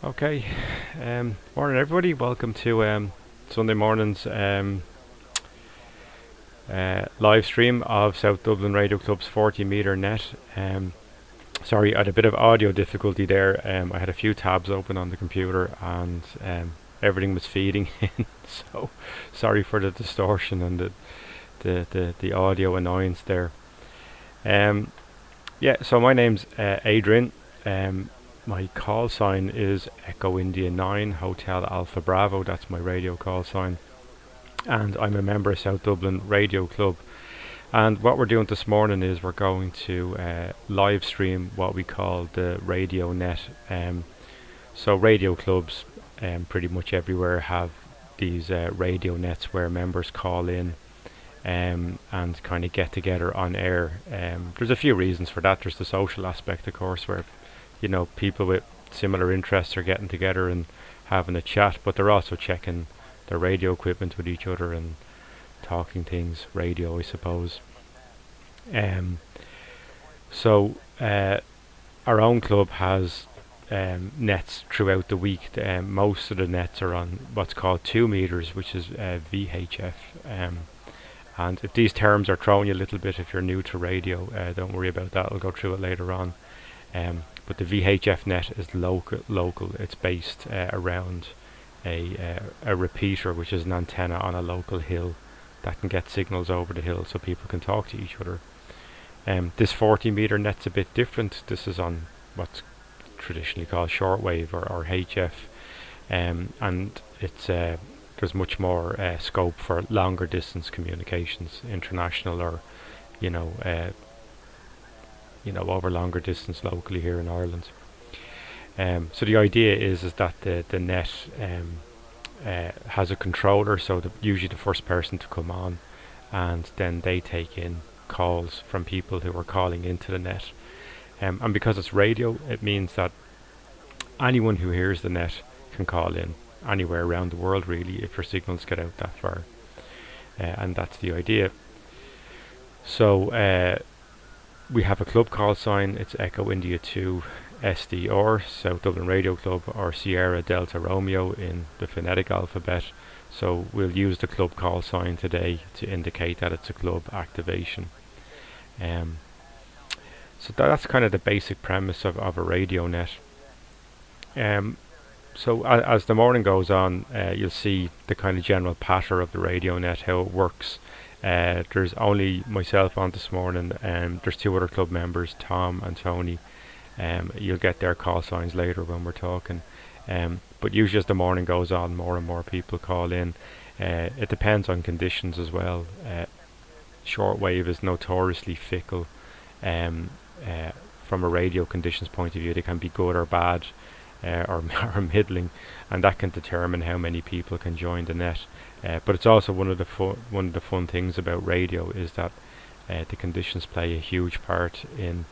Okay, morning everybody. Welcome to Sunday morning's live stream of South Dublin Radio Club's 40-meter net. Sorry, I had a bit of audio difficulty there. I had a few tabs open on the computer and everything was feeding in. So sorry for the distortion and the audio annoyance there. Yeah, so my name's Adrian. My call sign is Echo India 9 Hotel Alpha Bravo. That's my radio call sign. And I'm a member of South Dublin Radio Club. And what we're doing this morning is we're going to live stream what we call the radio net. So radio clubs pretty much everywhere have these radio nets where members call in and kind of get together on air. There's a few reasons for that. There's the social aspect, of course, where people with similar interests are getting together and having a chat, but they're also checking their radio equipment with each other and talking things radio, I suppose. So our own club has nets throughout the week. Most of the nets are on what's called 2 meters, which is VHF. And if these terms are throwing you a little bit, if you're new to radio, don't worry about that. I'll go through it later on. But the VHF net is local. It's based around a repeater, which is an antenna on a local hill that can get signals over the hill so people can talk to each other. This 40-meter net's a bit different. This is on what's traditionally called shortwave or HF, and it's there's much more scope for longer distance communications, international or over longer distance locally here in Ireland. So the idea is that the net has a controller, so usually the first person to come on, and then they take in calls from people who are calling into the net. And because it's radio, it means that anyone who hears the net can call in anywhere around the world, really, if your signals get out that far. And that's the idea. So we have a club call sign. It's Echo India 2 SDR, South Dublin Radio Club, or Sierra Delta Romeo in the phonetic alphabet. So we'll use the club call sign today to indicate that it's a club activation. So that's kind of the basic premise of a radio net. So as the morning goes on, you'll see the kind of general pattern of the radio net, how it works. There's only myself on this morning, and there's 2 other club members, Tom and Tony. You'll get their call signs later when we're talking. But usually as the morning goes on, more and more people call in. It depends on conditions as well. Shortwave is notoriously fickle. From a radio conditions point of view, they can be good or bad, or middling, and that can determine how many people can join the net. But it's also one of the fun things about radio is that the conditions play a huge part in,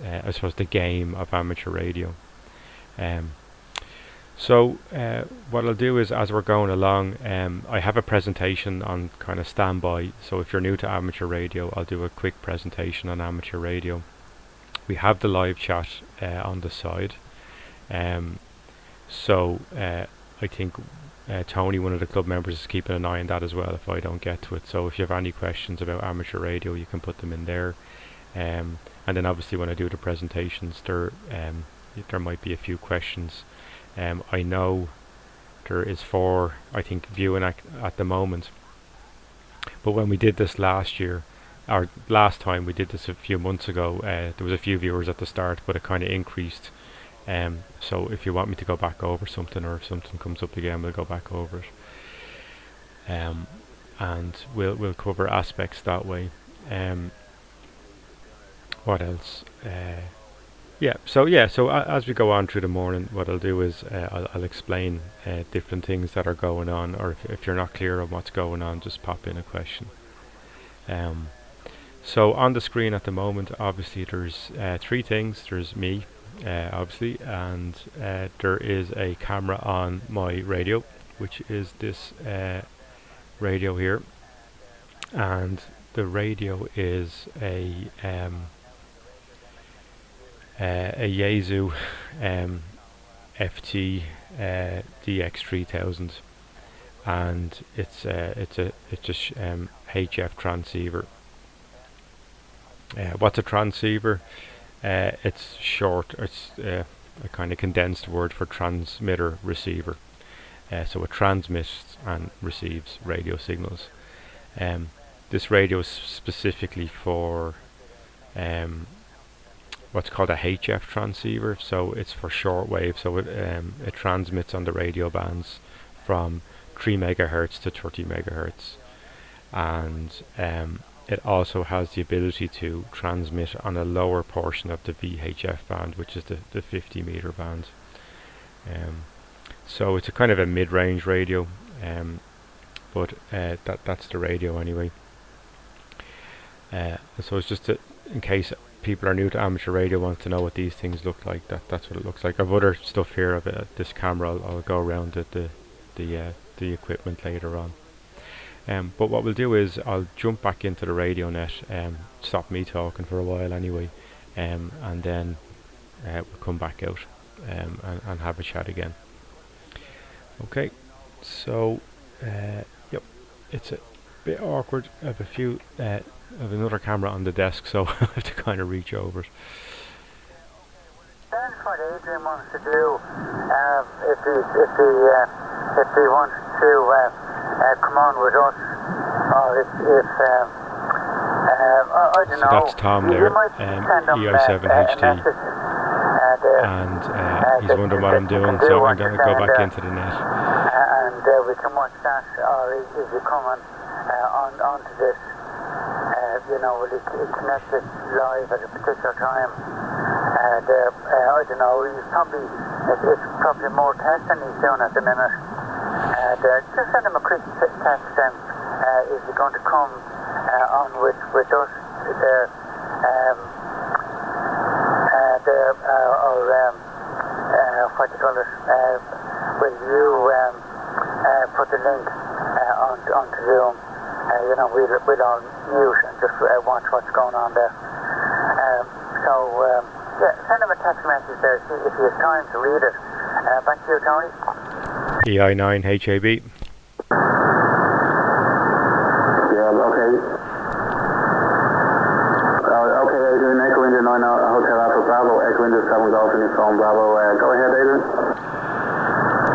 I suppose, the game of amateur radio. So what I'll do is, as we're going along, I have a presentation on kind of standby. So if you're new to amateur radio, I'll do a quick presentation on amateur radio. We have the live chat on the side. So I think Tony, one of the club members, is keeping an eye on that as well if I don't get to it. So if you have any questions about amateur radio, you can put them in there. And then obviously when I do the presentations, there might be a few questions. I know there is 4, I think, viewing at the moment. But when we did this last year, or last time we did this a few months ago, there was a few viewers at the start, but it kind of increased. So if you want me to go back over something, or if something comes up again, we'll go back over it. And we'll cover aspects that way. What else? So as we go on through the morning, what I'll do is I'll explain different things that are going on, or if you're not clear on what's going on, just pop in a question. So on the screen at the moment, obviously there's 3 things. There's me, obviously, and there is a camera on my radio, which is this radio here, and the radio is a Yaesu FT DX3000, and it's a HF transceiver. What's a transceiver? It's short. It's a kind of condensed word for transmitter receiver. So it transmits and receives radio signals. This radio is specifically for what's called a HF transceiver. So it's for shortwave. So it transmits on the radio bands from 3 megahertz to 30 megahertz, and it also has the ability to transmit on a lower portion of the VHF band, which is the 50 meter band. So it's a kind of a mid-range radio, but that's the radio anyway. So it's just in case people are new to amateur radio, want to know what these things look like. That's what it looks like. I've other stuff here of this camera. I'll go around the equipment later on. But what we'll do is I'll jump back into the radio net, stop me talking for a while anyway, and then we'll come back out and have a chat again. Okay, so yep, it's a bit awkward. I have I have another camera on the desk, so I have to kind of reach over it. That's what Adrian wants to do. If he wants to come on with us, or if I don't know. So that's Tom there, EI7HT, and he's wondering what I'm doing, so I'm going to go back into the net. And we can watch that, or is he coming onto this? Will he connect it live at a particular time? I don't know. It's probably more testing he's doing at the minute. Just send him a quick text then. Is he going to come on with us there? What do you call it? Will you put the link onto Zoom? We'll all mute and just watch what's going on there. Send him a text message there if he has time to read it. Back to you, Tony. EI9HAB. Yeah, okay. Okay, Adrian, Echo India 9 Hotel Alpha Bravo, Echo India 7 Golf Uniform Bravo. Go ahead, Adrian.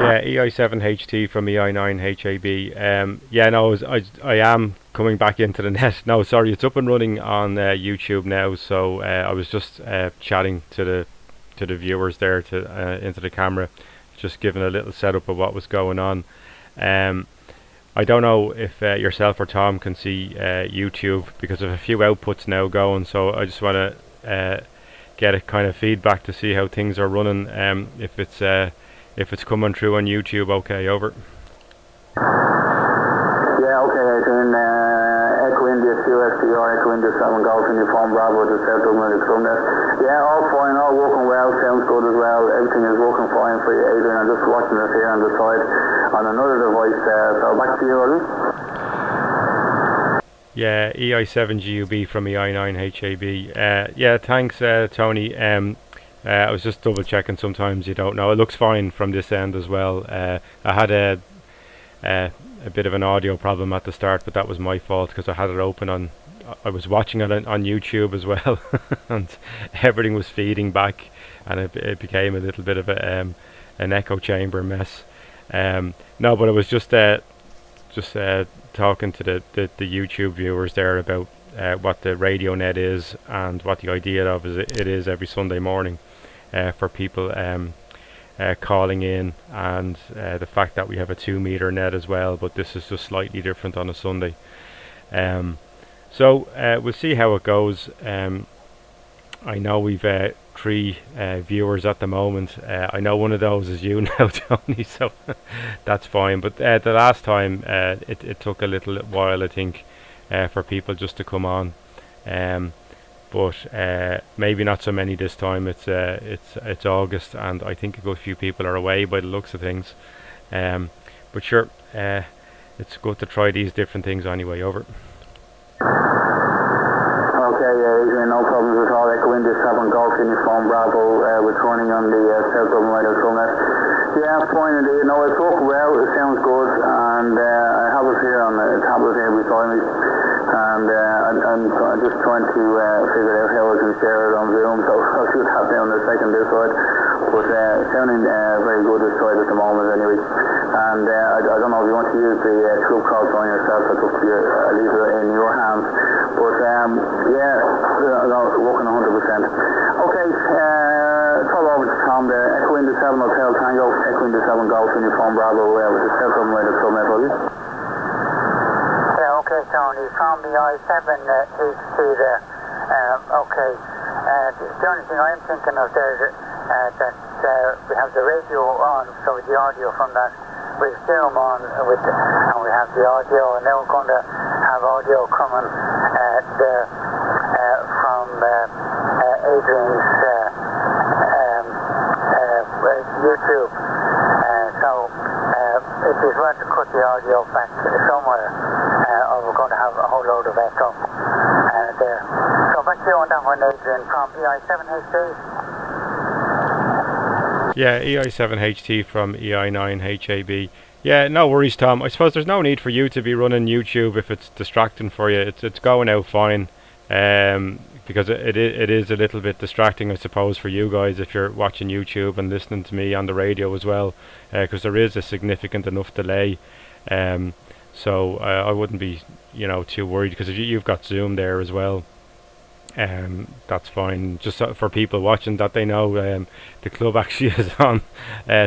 Yeah, EI7HT from EI9HAB. Yeah, no, I am coming back into the net. No, sorry, it's up and running on YouTube now. So I was just chatting to the viewers there into the camera, just giving a little setup of what was going on. I don't know if yourself or Tom can see YouTube, because of a few outputs now going. So I just want to get a kind of feedback to see how things are running. If it's coming through on YouTube, okay, over. Yeah, okay, Adrian. Echo India QSTR, Echo India 7 Golf Uniform Bravo to South Dublin Express. Yeah, all fine, all working well, sounds good as well. Everything is working fine for you, Adrian. I'm just watching it here on the side on another device. So back to you, Ollie. Yeah, EI7GUB from EI9HAB. Yeah, thanks, Tony. I was just double checking. Sometimes you don't know. It looks fine from this end as well. I had a bit of an audio problem at the start, but that was my fault because I had it open on. I was watching it on YouTube as well, and everything was feeding back, and it became a little bit of an echo chamber mess. No, but it was just talking to the YouTube viewers there about what the radio net is and what the idea of it is every Sunday morning for people calling in, and the fact that we have a 2 meter net as well, but this is just slightly different on a Sunday. So we'll see how it goes. I know we've 3 viewers at the moment. I know one of those is you now, Tony, so that's fine. But the last time it took a little while, I think, for people just to come on. But maybe not so many this time. It's August, and I think a good few people are away by the looks of things. But sure, it's good to try these different things anyway. Over. Okay, Adrian, no problems at all. Echo India 7 Golf Uniform Bravo, returning on the South Dublin Radio Summit. fine indeed. No, it's working well. It sounds good, and I have it here on a tablet here beside me, and I'm just trying to figure out how I can share it on Zoom. So I'll shoot that down in a second this side. But it's sounding very good this side at the moment, anyway. And I don't know if you want to use the club call sign yourself. It's up to you. I'll leave it in your hands. But yeah, no, working 100%. Okay. Call over to Tom there. Echo into 7 Hotel Tango, Echo into 7 Golf Uniform Bravo, with the set up right at Summit, will you? Yeah, okay, Tony. From the I-7 HT there. Okay. The only thing I'm thinking of there is that we have the radio on, so the audio from that will zoom on with, and we have the audio, and then we're going to have audio coming there from Adrian's YouTube. So it is well to cut the audio back somewhere, or we're going to have a whole load of echo there. So back to you on that one, Adrian, from EI7HT. Yeah, EI7HT from EI9HAB. Yeah, no worries, Tom. I suppose there's no need for you to be running YouTube if it's distracting for you. It's going out fine. Because it is a little bit distracting, I suppose, for you guys if you're watching YouTube and listening to me on the radio as well, because there is a significant enough delay. So I wouldn't be, too worried, because you've got Zoom there as well. That's fine. Just for people watching, that they know the club actually is on.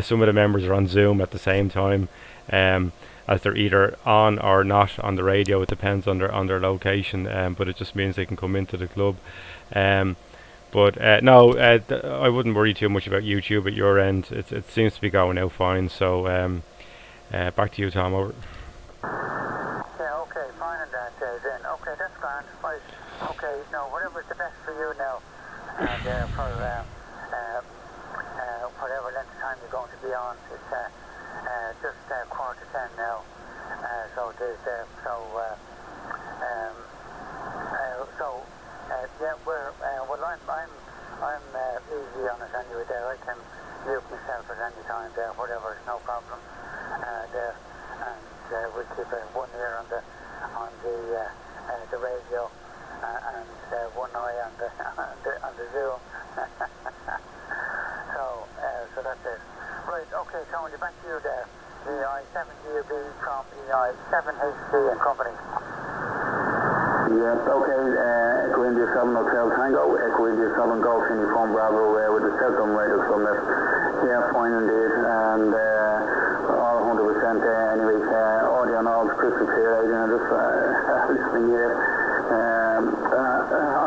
Some of the members are on Zoom at the same time, as they're either on or not on the radio. It depends on their location, but it just means they can come into the club. But no, I wouldn't worry too much about YouTube at your end. It seems to be going out fine. So back to you, Tom. Over. Yeah, okay, fine on that then. Okay, that's grand. Right. Okay, no, whatever's the best for you now, there for whatever length of time you're going to be on. It's just 9:45 now. So there's yeah, well, I'm easy on it anyway. There, I can mute myself at any time there, whatever, no problem there, and we'll keep one ear on the radio. And one eye on the Zoom. So that's it. Right, okay, Tony, back to you there. EI7GUB from EI7HT and Company. Yes, okay, Echo India 7 Hotel Tango, Echo India 7 Golf Uniform Bravo with the Celtum radio from there. Yeah, fine indeed, and all 100% anyway, audio and all crystal clear, and just listening here.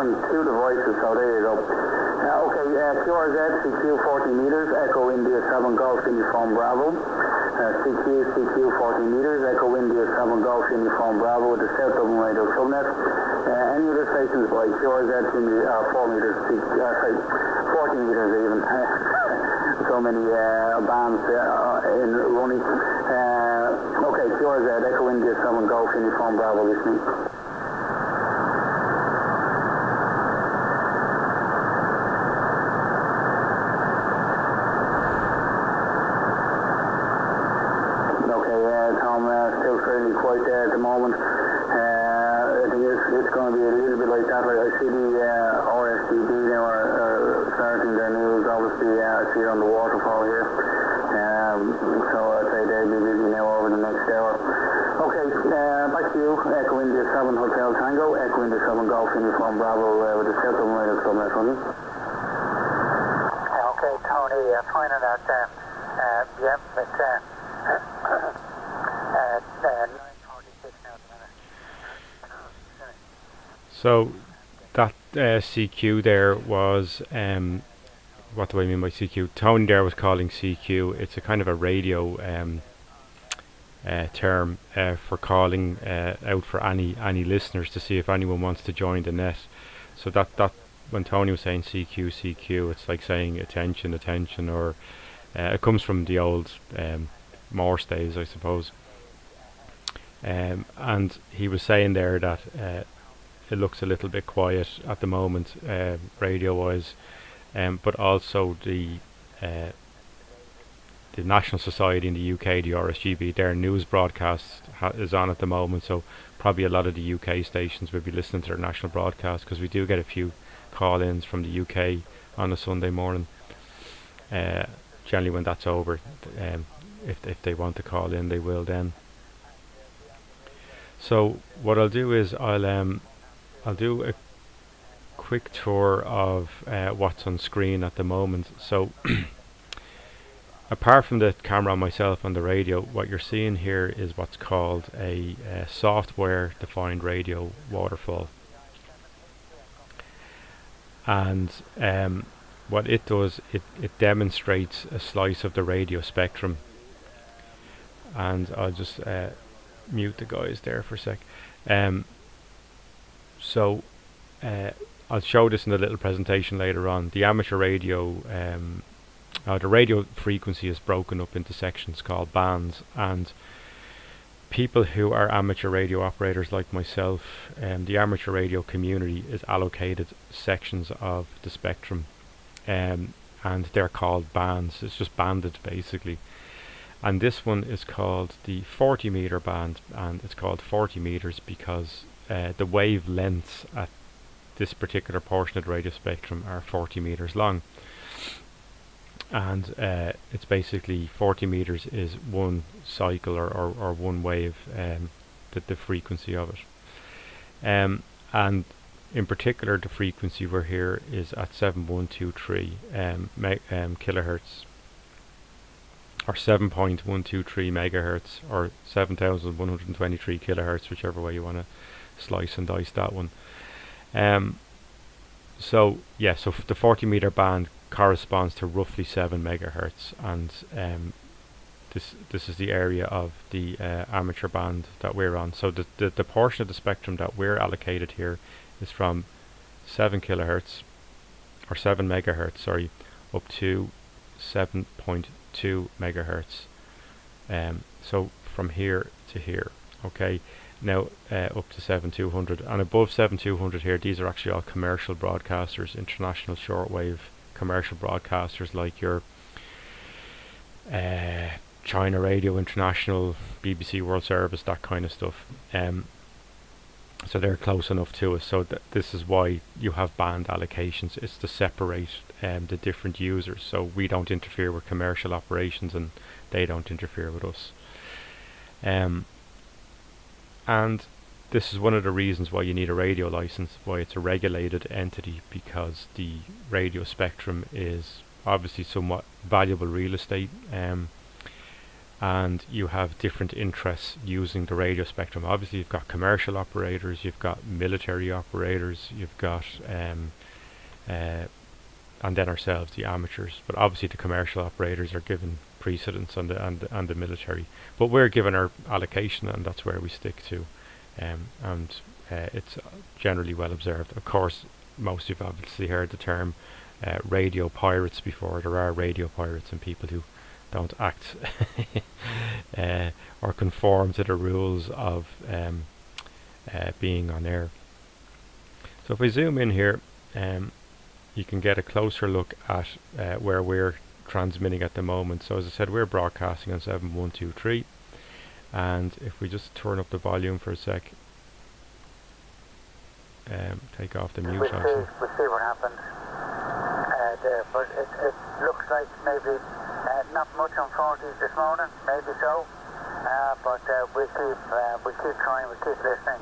On two devices, so there you go. Okay, QRZ, CQ 40 meters, Echo India 7 Golf Uniform Bravo. CQ 40 meters, Echo India 7 Golf Uniform Bravo with the South Dublin radio subnet. Any other stations by QRZ 4 meters, 40 meters even. So many bands in running. Okay, QRZ, Echo India 7 Golf Uniform Bravo listening. Fairly quiet there at the moment. I think it's going to be a little bit like that. I see the RSCB now are starting their news. Obviously, I see it on the waterfall here. So I'd say they'll be busy now over the next hour. Okay, back to you. Echo India 7 Hotel Tango, Echo India 7 Golf Uniform Bravo with the South Dublin radio subnet from you. Okay, Tony, fine on that. Yep, it's 9:46 now at the minute. So that CQ there was, what do I mean by CQ? Tony there was calling CQ. It's a kind of a radio term for calling out for any listeners to see if anyone wants to join the net. So that when Tony was saying CQ, it's like saying attention, or it comes from the old Morse days, I suppose. And he was saying there that it looks a little bit quiet at the moment, radio wise, but also the the National Society in the UK, the RSGB, their news broadcast is on at the moment, so probably a lot of the UK stations will be listening to their national broadcast, because we do get a few call-ins from the UK on a Sunday morning. Generally when that's over, if they want to call in, they will then. So what I'll do is I'll do a quick tour of what's on screen at the moment. So apart from the camera on myself and the radio, what you're seeing here is what's called a software defined radio waterfall. And what it does, it demonstrates a slice of the radio spectrum. And I'll just mute the guys there for a sec. So I'll show this in a little presentation later on. The amateur radio, the radio frequency is broken up into sections called bands, and people who are amateur radio operators like myself, the amateur radio community is allocated sections of the spectrum, and they're called bands. It's just banded basically. And this one is called the 40 meter band, and it's called 40 meters because the wavelengths at this particular portion of the radio spectrum are 40 meters long. And it's basically 40 meters is one cycle or one wave, the frequency of it. And in particular, the frequency we're here is at 7123 kilohertz, or 7.123 megahertz, or 7123 kilohertz, whichever way you want to slice and dice that one. So the 40 meter band corresponds to roughly 7 megahertz, and this is the area of the amateur band that we're on. So the portion of the spectrum that we're allocated here is from 7 kilohertz, or 7 megahertz, sorry, up to 7.2 megahertz. So from here to here, okay. Now up to 7200, and above 7200 here, these are actually all commercial broadcasters, international shortwave commercial broadcasters, like your China Radio International, BBC World Service, that kind of stuff. So they're close enough to us, so this is why you have band allocations. It's to separate the different users, so we don't interfere with commercial operations and they don't interfere with us. And this is one of the reasons why you need a radio license, why it's a regulated entity, because the radio spectrum is obviously somewhat valuable real estate, and you have different interests using the radio spectrum. Obviously you've got commercial operators, you've got military operators, you've got and then ourselves, the amateurs. But obviously the commercial operators are given precedence on the military, but we're given our allocation, and that's where we stick to, and it's generally well observed. Of course, most of you've obviously heard the term radio pirates before. There are radio pirates and people who don't act or conform to the rules of being on air. So if we zoom in here, you can get a closer look at where we're transmitting at the moment. So as I said, we're broadcasting on 7123, and if we just turn up the volume for a sec, take off the mute. We'll see what happens there, but it looks like maybe not much on 40s this morning, maybe so, but we'll keep trying, we'll keep listening,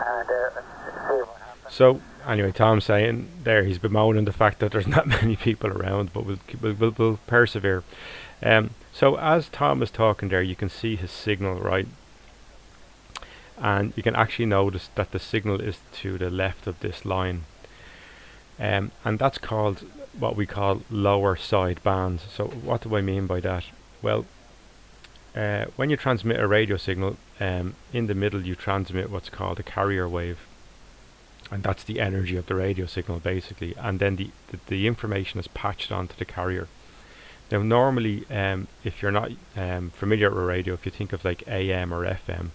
and see what happens. So anyway, Tom's saying there, he's bemoaning the fact that there's not many people around, but we'll persevere. So as Tom is talking there, you can see his signal, right? And you can actually notice that the signal is to the left of this line. And that's called what we call lower side bands. So what do I mean by that? Well, when you transmit a radio signal, in the middle you transmit what's called a carrier wave. And that's the energy of the radio signal basically. And then the information is patched onto the carrier. Now normally, if you're not familiar with radio, if you think of like AM or FM,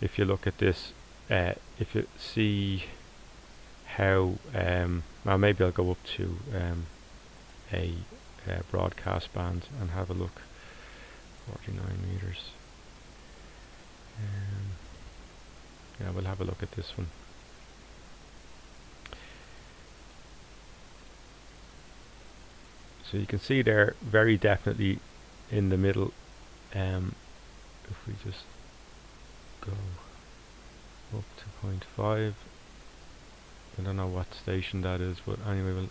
if you look at this, if you see how, well maybe I'll go up to a broadcast band and have a look. 49 meters. Yeah, we'll have a look at this one. So you can see there very definitely in the middle. If we just go up to 0.5, I don't know what station that is, but anyway,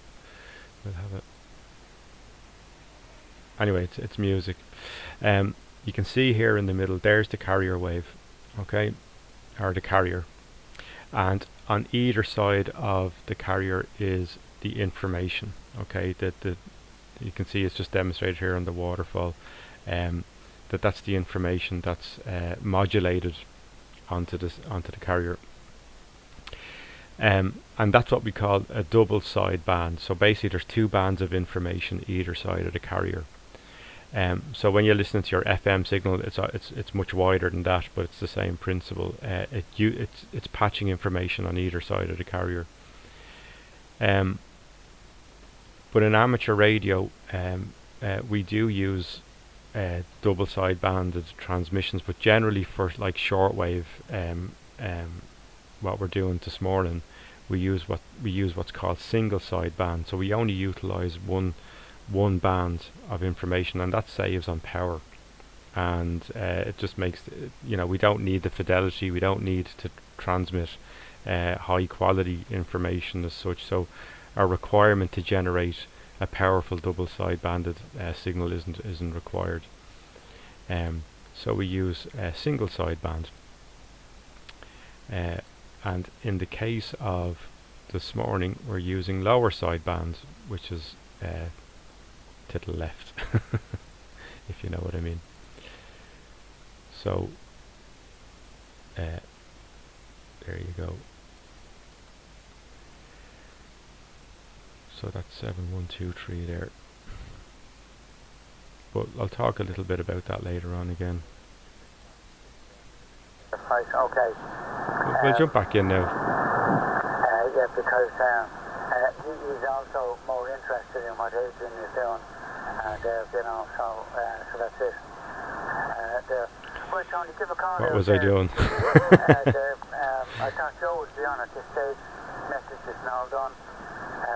we'll have it. Anyway, it's music. You can see here in the middle, there's the carrier wave, okay, or the carrier, and on either side of the carrier is the information, okay. That you can see it's just demonstrated here on the waterfall. That's the information that's modulated onto the carrier. And that's what we call a double sideband. So basically there's two bands of information either side of the carrier. So when you're listening to your FM signal, it's much wider than that, but it's the same principle. It's patching information on either side of the carrier. But in amateur radio, we do use double sidebanded transmissions, but generally for like shortwave, what we're doing this morning, we use what's called single sideband. So we only utilize one band of information, and that saves on power, and it just makes we don't need the fidelity, we don't need to transmit high quality information as such. So our requirement to generate a powerful double sidebanded signal isn't required. So we use a single sideband. And in the case of this morning, we're using lower sideband, which is to the left, if you know what I mean. So there you go. So that's 7123 there. But I'll talk a little bit about that later on again. Right, okay. We'll jump back in now. Yeah, because he's also more interested in what Adrian is doing, and so that's it. Well, Tony, give a call. What was I doing? I thought Joe would be on at this stage. Message is now done,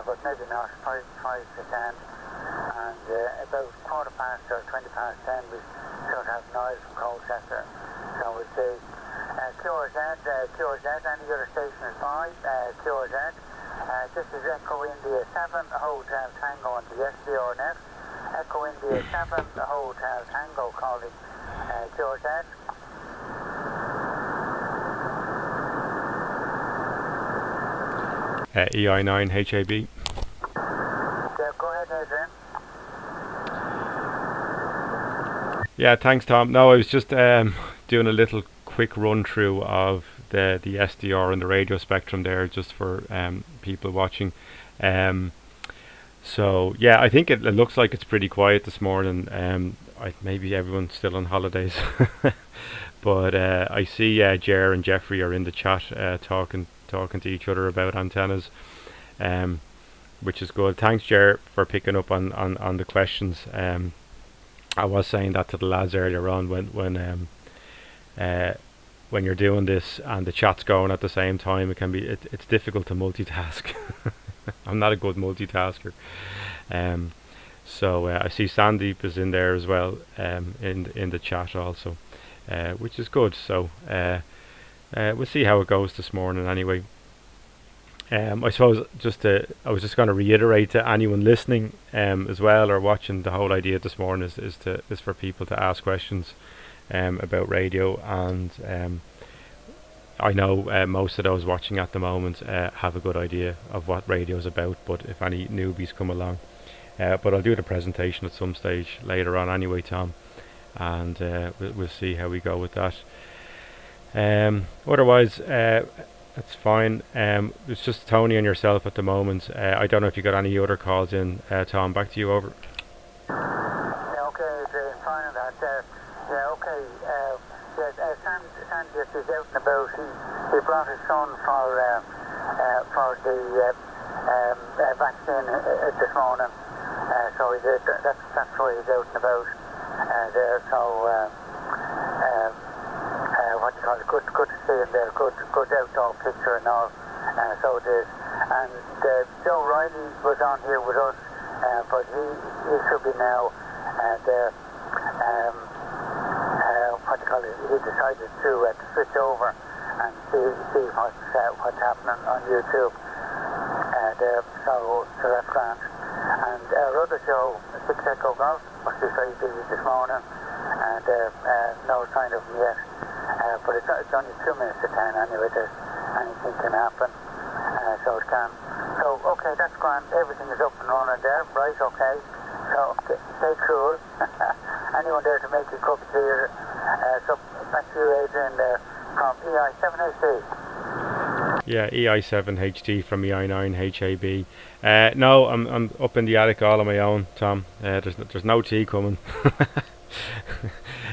but maybe not. 5 to 10, and about 10:15 or 10:20, we should have noise from Colchester. So we'll see. QRZ, any other station is fine. QRZ, this is Echo India 7, Hotel Tango on the SDR net. Echo India 7, Hotel Tango calling QRZ. EI9 HAB. Yeah, go ahead, Adrian. Yeah, thanks, Tom. No, I was just doing a little quick run through of the SDR and the radio spectrum there, just for people watching. So yeah, I think it looks like it's pretty quiet this morning. Maybe everyone's still on holidays, but I see Jer and Jeffrey are in the chat talking to each other about antennas, which is good. Thanks, Jer, for picking up on the questions. I was saying that to the lads earlier on when you're doing this and the chat's going at the same time, it's difficult to multitask. I'm not a good multitasker. So I see Sandeep is in there as well, in the chat also, which is good. So we'll see how it goes this morning anyway. I suppose I was just going to reiterate to anyone listening as well, or watching, the whole idea this morning is for people to ask questions about radio, and I know most of those watching at the moment have a good idea of what radio is about, but if any newbies come along, but I'll do the presentation at some stage later on anyway, Tom, and we'll see how we go with that. Otherwise, that's fine. It's just Tony and yourself at the moment. I don't know if you got any other calls in. Tom, back to you, over. Yeah, okay, fine on that. Okay. Sandy is out and about. He brought his son for the vaccine this morning. So that's why he's out and about there. So what do you call it? Good to see him there. Good outdoor picture and all. So it is. And Joe Riley was on here with us, but he should be now there. What do you call it? He decided to switch over and see what's happening on YouTube. There. So that's grand. And our other show, Six Echo Golf, must be very busy this morning, and no sign of him yet. But it's only 2 minutes to 10 anyway. Anything can happen, so it can. So okay, that's grand. Everything is up and running there, right? Okay. So stay cool. Anyone there to make a cup of tea? So back to you, Adrian, there from EI7AC. Yeah, EI7HT from EI9HAB. No, I'm up in the attic all on my own, Tom. There's no tea coming.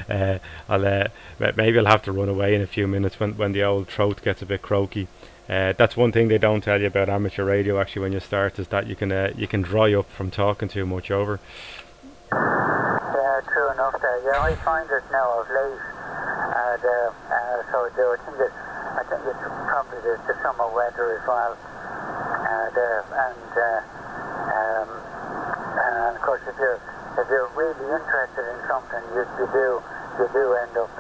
Maybe I'll have to run away in a few minutes when the old throat gets a bit croaky. That's one thing they don't tell you about amateur radio actually when you start, is that you can dry up from talking too much over. Yeah, true enough there. Yeah, I find it now of late. So I think it's probably the summer weather as well. And of course, if you're really interested in something, you do end up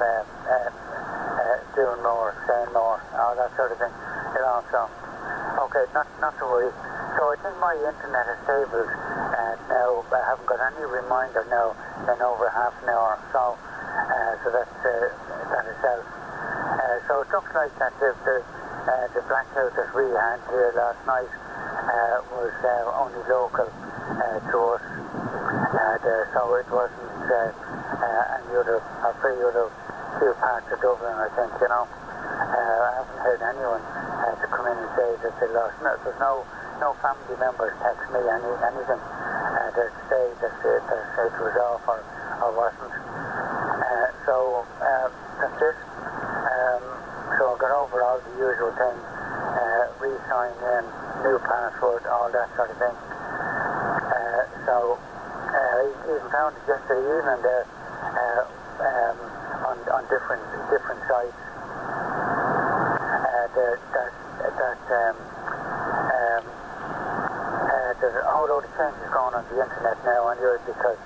doing more, saying more, all that sort of thing. So okay, not to worry. So I think my internet is stable now. I haven't got any reminder now in over half an hour. So that's that itself. So it looks like that the blackout that we had here last night was only local to us. So it wasn't any other, or very other few parts of Dublin, I think, I haven't heard anyone to come in and say that they lost. No, there's no family members text me anything to say that it was off or wasn't. So that's it. So I got over all the usual things, re-sign in, new password, all that sort of thing. So I even found it yesterday evening there on different sites. There's a whole load of changes going on the internet now anyway, because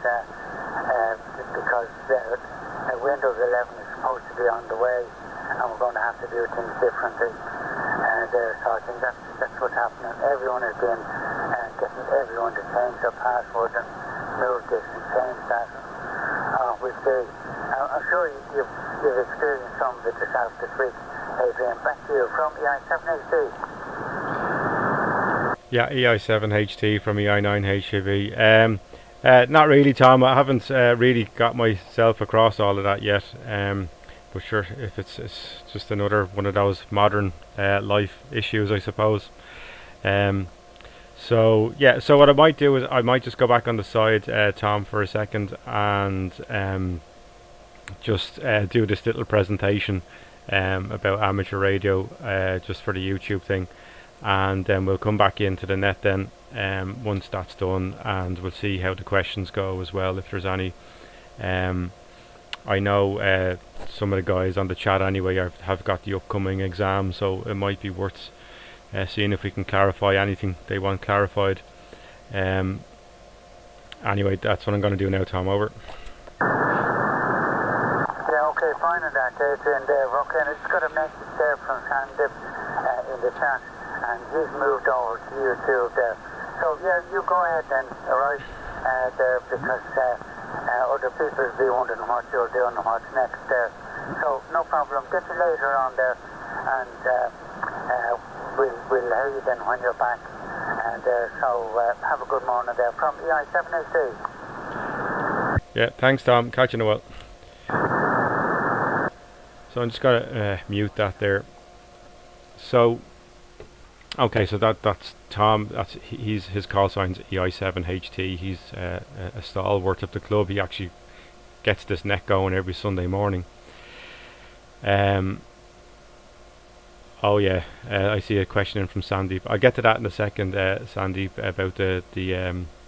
Windows 11 is supposed to be on the way, and we're going to have to do things differently. So I think that's what's happening. Everyone has been getting everyone to change their password and move this and change that. We'll see. I'm sure you've experienced some of it yourself this week, Adrian. Back to you from EI7HT. Yeah, EI7HT from EI9HAB. Not really, Tom. I haven't really got myself across all of that yet. But sure, if it's just another one of those modern life issues, I suppose. So what I might do is I might just go back on the side, Tom, for a second, and just do this little presentation about amateur radio, just for the YouTube thing, and then we'll come back into the net then once that's done, and we'll see how the questions go as well, if there's any. I know some of the guys on the chat anyway have got the upcoming exam, so it might be worth seeing if we can clarify anything they want clarified. Anyway, that's what I'm going to do now, Tom. Over. Yeah, okay, fine on that, Adrian there. Okay, and it's got a message there from Sandip in the chat, and he's moved over to YouTube there. So yeah, you go ahead then, alright, there, because other people will be wondering what you're doing and what's next there. So no problem, get you later on there, and we'll hear you then when you're back. And so have a good morning there from EI7AC. Yeah, thanks, Tom. Catch you in a while. So I'm just gonna mute that there. So okay, so that's Tom. His call sign's EI7HT. He's a stalwart of the club. He actually gets this net going every Sunday morning. Oh yeah, I see a question in from Sandeep. I'll get to that in a second, Sandeep, about the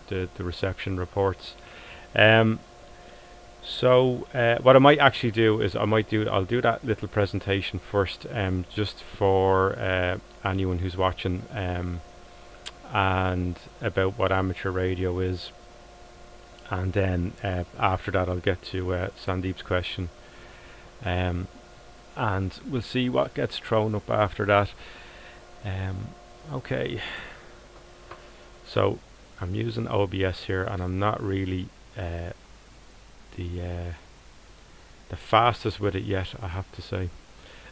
the reception reports. So what I might actually do is I'll do that little presentation first, just for anyone who's watching, and about what amateur radio is, and then after that I'll get to Sandeep's question, and we'll see what gets thrown up after that. Okay, so I'm using OBS here, and I'm not really the fastest with it yet, I have to say.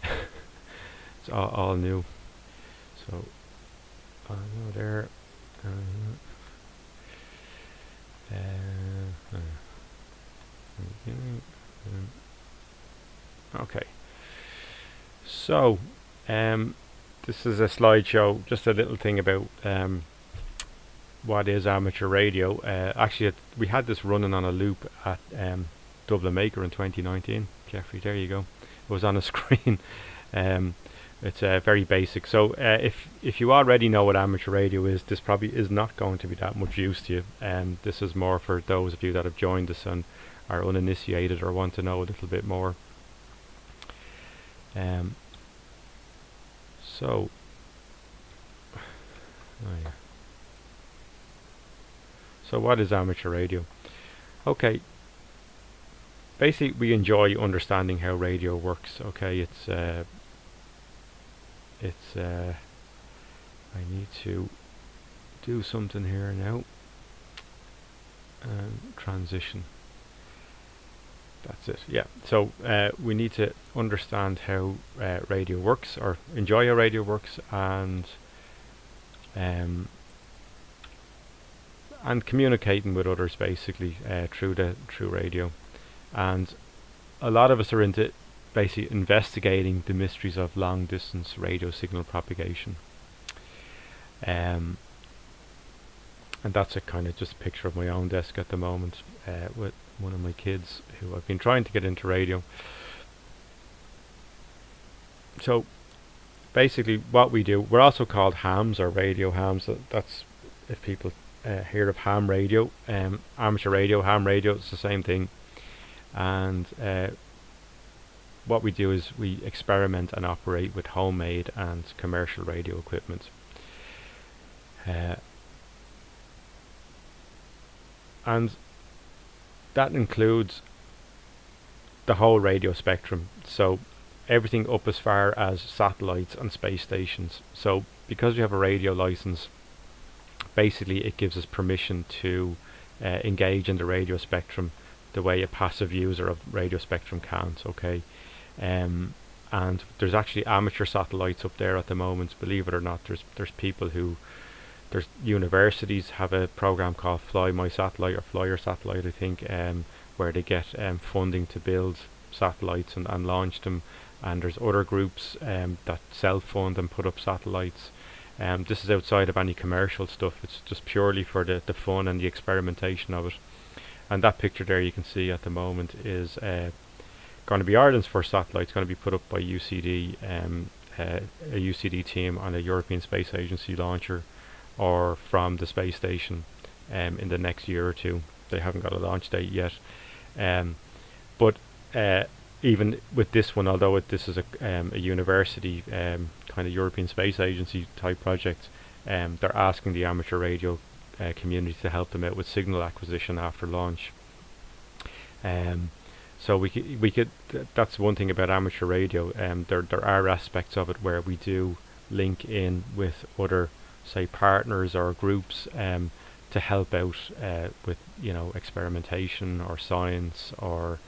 It's all new. So I'll go there. Okay. So this is a slideshow, just a little thing about what is amateur radio. Actually, we had this running on a loop at Dublin Maker in 2019. Jeffrey, there you go. It was on a screen. It's very basic. So if you already know what amateur radio is, this probably is not going to be that much use to you. This is more for those of you that have joined us and are uninitiated or want to know a little bit more. So, so what is amateur radio? Okay, basically we enjoy understanding how radio works. Okay, I need to do something here now. Transition. That's it. Yeah. So we need to understand how radio works, or enjoy how radio works, and communicating with others basically through radio. And a lot of us are into basically investigating the mysteries of long distance radio signal propagation. And that's a kind of just a picture of my own desk at the moment, with one of my kids who I've been trying to get into radio. So basically what we do, we're also called hams, or radio hams. That's if people hear of ham radio, amateur radio, ham radio, it's the same thing. And what we do is we experiment and operate with homemade and commercial radio equipment. And that includes the whole radio spectrum, so everything up as far as satellites and space stations. So because we have a radio license, basically it gives us permission to engage in the radio spectrum the way a passive user of radio spectrum can't. Okay, and there's actually amateur satellites up there at the moment. Believe it or not, there's people who, there's universities have a program called Fly My Satellite, or Fly Your Satellite, I think, where they get funding to build satellites and launch them. And there's other groups that self-fund and put up satellites. This is outside of any commercial stuff. It's just purely for the fun and the experimentation of it. And that picture there you can see at the moment is going to be Ireland's first satellite. It's going to be put up by UCD, a UCD team on a European Space Agency launcher, or from the space station in the next year or two. They haven't got a launch date yet. But even with this one, although this is a university kind of European Space Agency type project, they're asking the amateur radio community to help them out with signal acquisition after launch. So we could that's one thing about amateur radio. There are aspects of it where we do link in with other, say, partners or groups to help out with, experimentation or science, or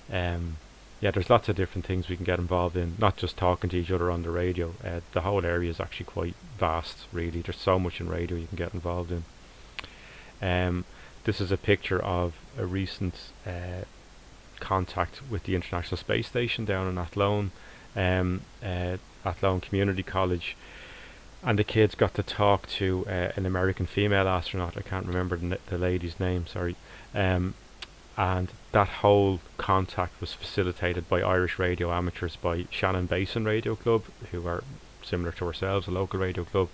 there's lots of different things we can get involved in, not just talking to each other on the radio. The whole area is actually quite vast, really. There's so much in radio you can get involved in. This is a picture of a recent contact with the International Space Station down in Athlone, Athlone Community College, and the kids got to talk to an American female astronaut. I can't remember the lady's name, sorry. And that whole contact was facilitated by Irish radio amateurs, by Shannon Basin Radio Club, who are similar to ourselves, a local radio club,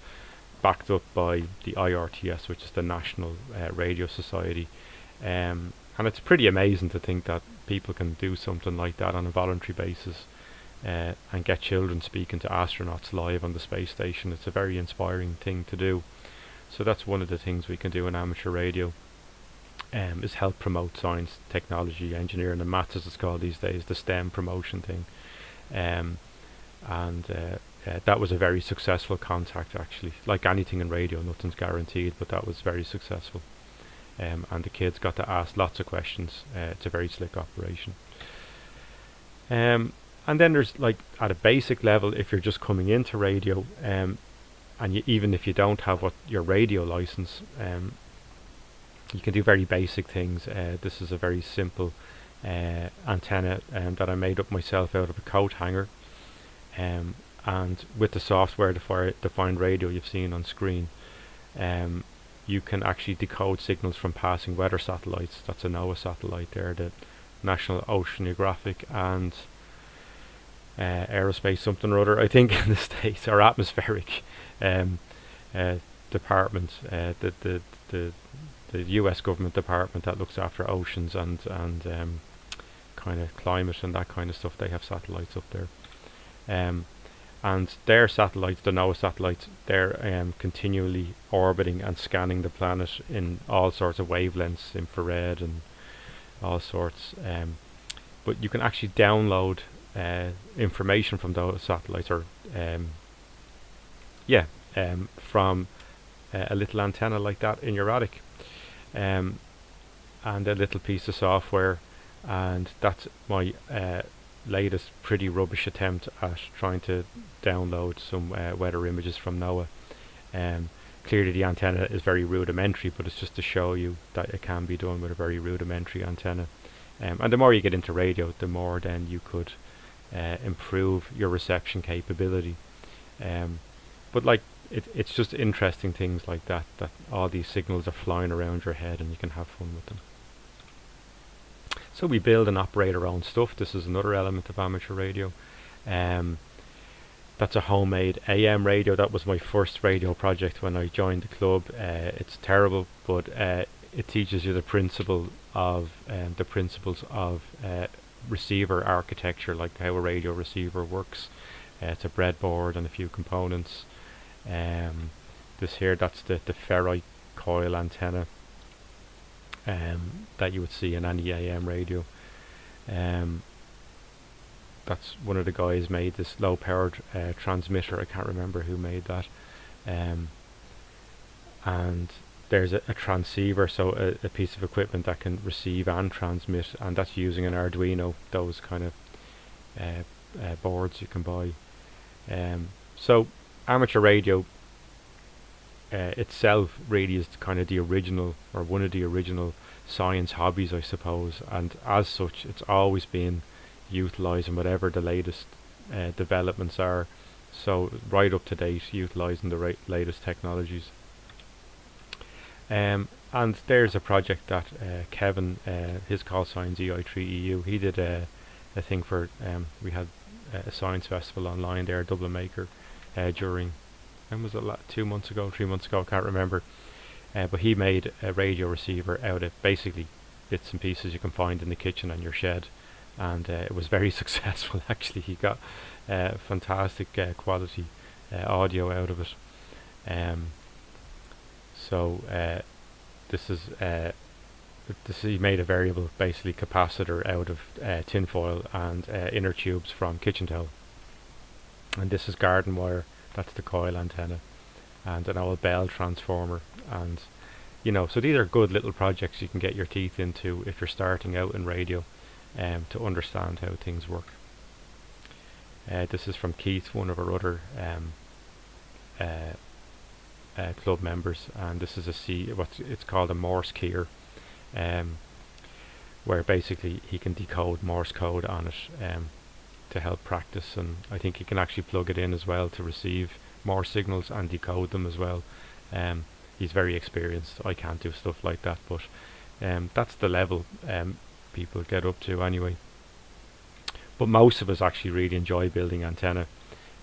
backed up by the IRTS, which is the National Radio Society. And it's pretty amazing to think that people can do something like that on a voluntary basis, and get children speaking to astronauts live on the space station. It's a very inspiring thing to do. So that's one of the things we can do in amateur radio, is help promote science, technology, engineering and maths, as it's called these days, the STEM promotion thing. Um, and that was a very successful contact, actually. Like anything in radio, nothing's guaranteed, but that was very successful. And the kids got to ask lots of questions. It's a very slick operation. And then there's, like, at a basic level, if you're just coming into radio, and even if you don't have your radio license, you can do very basic things. This is a very simple antenna that I made up myself out of a coat hanger, and with the software defined radio you've seen on screen, you can actually decode signals from passing weather satellites. That's a NOAA satellite there, the National Oceanographic and Aerospace something or other, I think, in the States, or atmospheric department, the US government department that looks after oceans and kind of climate and that kind of stuff. They have satellites up there, and their satellites, the NOAA satellites, they're continually orbiting and scanning the planet in all sorts of wavelengths, infrared and all sorts. But you can actually download information from those satellites, or from a little antenna like that in your attic, and a little piece of software. And that's my latest pretty rubbish attempt at trying to download some weather images from NOAA. Clearly the antenna is very rudimentary, but it's just to show you that it can be done with a very rudimentary antenna. And the more you get into radio, the more then you could improve your reception capability. But like, it's just interesting things like that all these signals are flying around your head and you can have fun with them. So we build and operate our own stuff. This is another element of amateur radio. That's a homemade AM radio. That was my first radio project when I joined the club. It's terrible, but it teaches you the principles of receiver architecture, like how a radio receiver works. It's a breadboard and a few components. This here, that's the ferrite coil antenna that you would see in any AM radio. That's one of the guys made this low powered transmitter. I can't remember who made that. And there's a transceiver, so a piece of equipment that can receive and transmit, and that's using an Arduino, those kind of boards you can buy. So amateur radio itself really is kind of the original, or one of the original science hobbies, I suppose, and as such it's always been utilising whatever the latest developments are, so right up to date, utilising the latest technologies. And there's a project that Kevin, his call sign's EI3EU, he did a thing for, we had a science festival online there, Dublin Maker, during, when was it, 2 months ago, 3 months ago, can't remember. But he made a radio receiver out of basically bits and pieces you can find in the kitchen and your shed, and it was very successful actually. He got fantastic quality audio out of it. He made a variable basically capacitor out of tinfoil and inner tubes from kitchen towel, and this is garden wire. That's the coil antenna, and an old bell transformer. And so these are good little projects you can get your teeth into if you're starting out in radio, to understand how things work. This is from Keith, one of our other club members, and this is it's called a Morse keyer, where basically he can decode Morse code on it to help practice, and I think he can actually plug it in as well to receive Morse signals and decode them as well. He's very experienced. I can't do stuff like that, but that's the level people get up to anyway. But most of us actually really enjoy building antenna.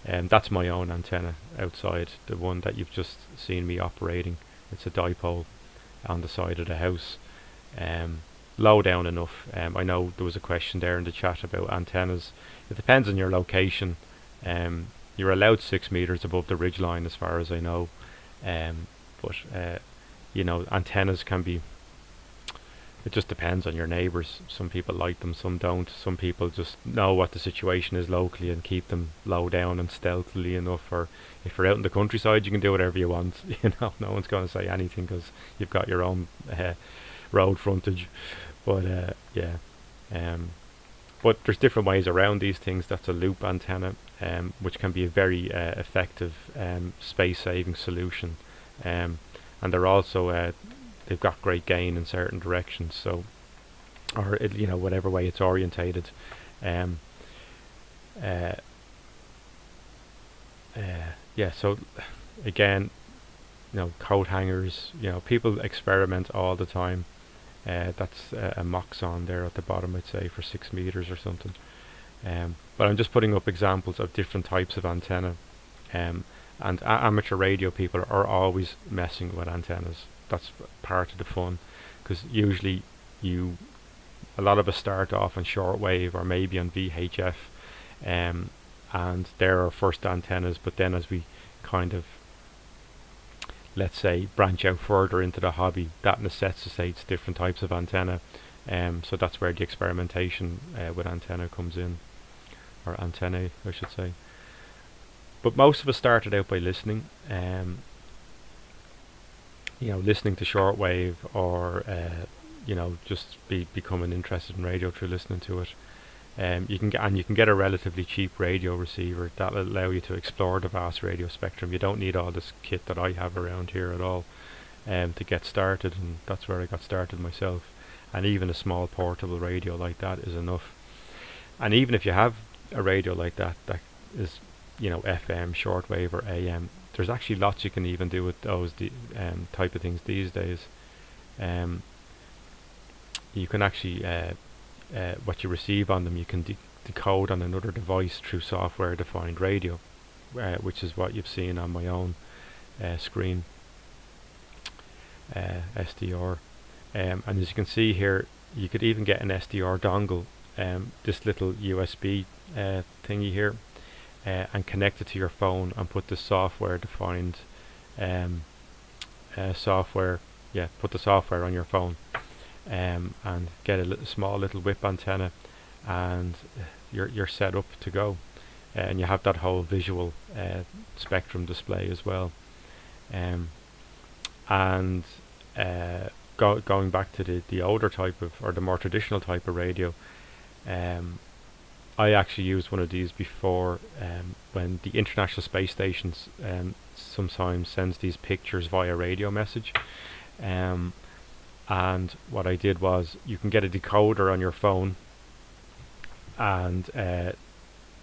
That's my own antenna outside, the one that you've just seen me operating. It's a dipole on the side of the house. Low down enough. I know there was a question there in the chat about antennas. It depends on your location. You're allowed 6 meters above the ridge line, as far as I know. But antennas can be. It just depends on your neighbours. Some people like them, some don't. Some people just know what the situation is locally and keep them low down and stealthily enough. Or if you're out in the countryside, you can do whatever you want. No one's going to say anything because you've got your own road frontage. But but there's different ways around these things. That's a loop antenna, which can be a very effective space-saving solution. And they're also they've got great gain in certain directions. So, or whatever way it's orientated. So again, coat hangers. People experiment all the time. That's a Moxon there at the bottom, I'd say, for 6 meters or something. But I'm just putting up examples of different types of antenna. And amateur radio people are always messing with antennas. That's part of the fun, because usually a lot of us start off on shortwave or maybe on VHF, and they're our first antennas. But then as we kind of, let's say, branch out further into the hobby, that necessitates different types of antenna. So that's where the experimentation with antenna comes in, or antennae, I should say. But most of us started out by listening, listening to shortwave, or just becoming interested in radio through listening to it. You can get a relatively cheap radio receiver that'll allow you to explore the vast radio spectrum. You don't need all this kit that I have around here at all to get started, and that's where I got started myself. And even a small portable radio like that is enough. And even if you have a radio like that is FM, shortwave, or AM, there's actually lots you can even do with those type of things these days. You can actually what you receive on them, you can decode on another device through software-defined radio, which is what you've seen on my own screen, SDR. And as you can see here, you could even get an SDR dongle, this little USB thingy here, and connect it to your phone and put the software-defined put the software on your phone, and get a small little whip antenna, and you're set up to go, and you have that whole visual spectrum display as well. Going back to the older type of, or the more traditional type of radio, I actually used one of these before, when the International Space Station sometimes sends these pictures via radio message. And what I did was, you can get a decoder on your phone and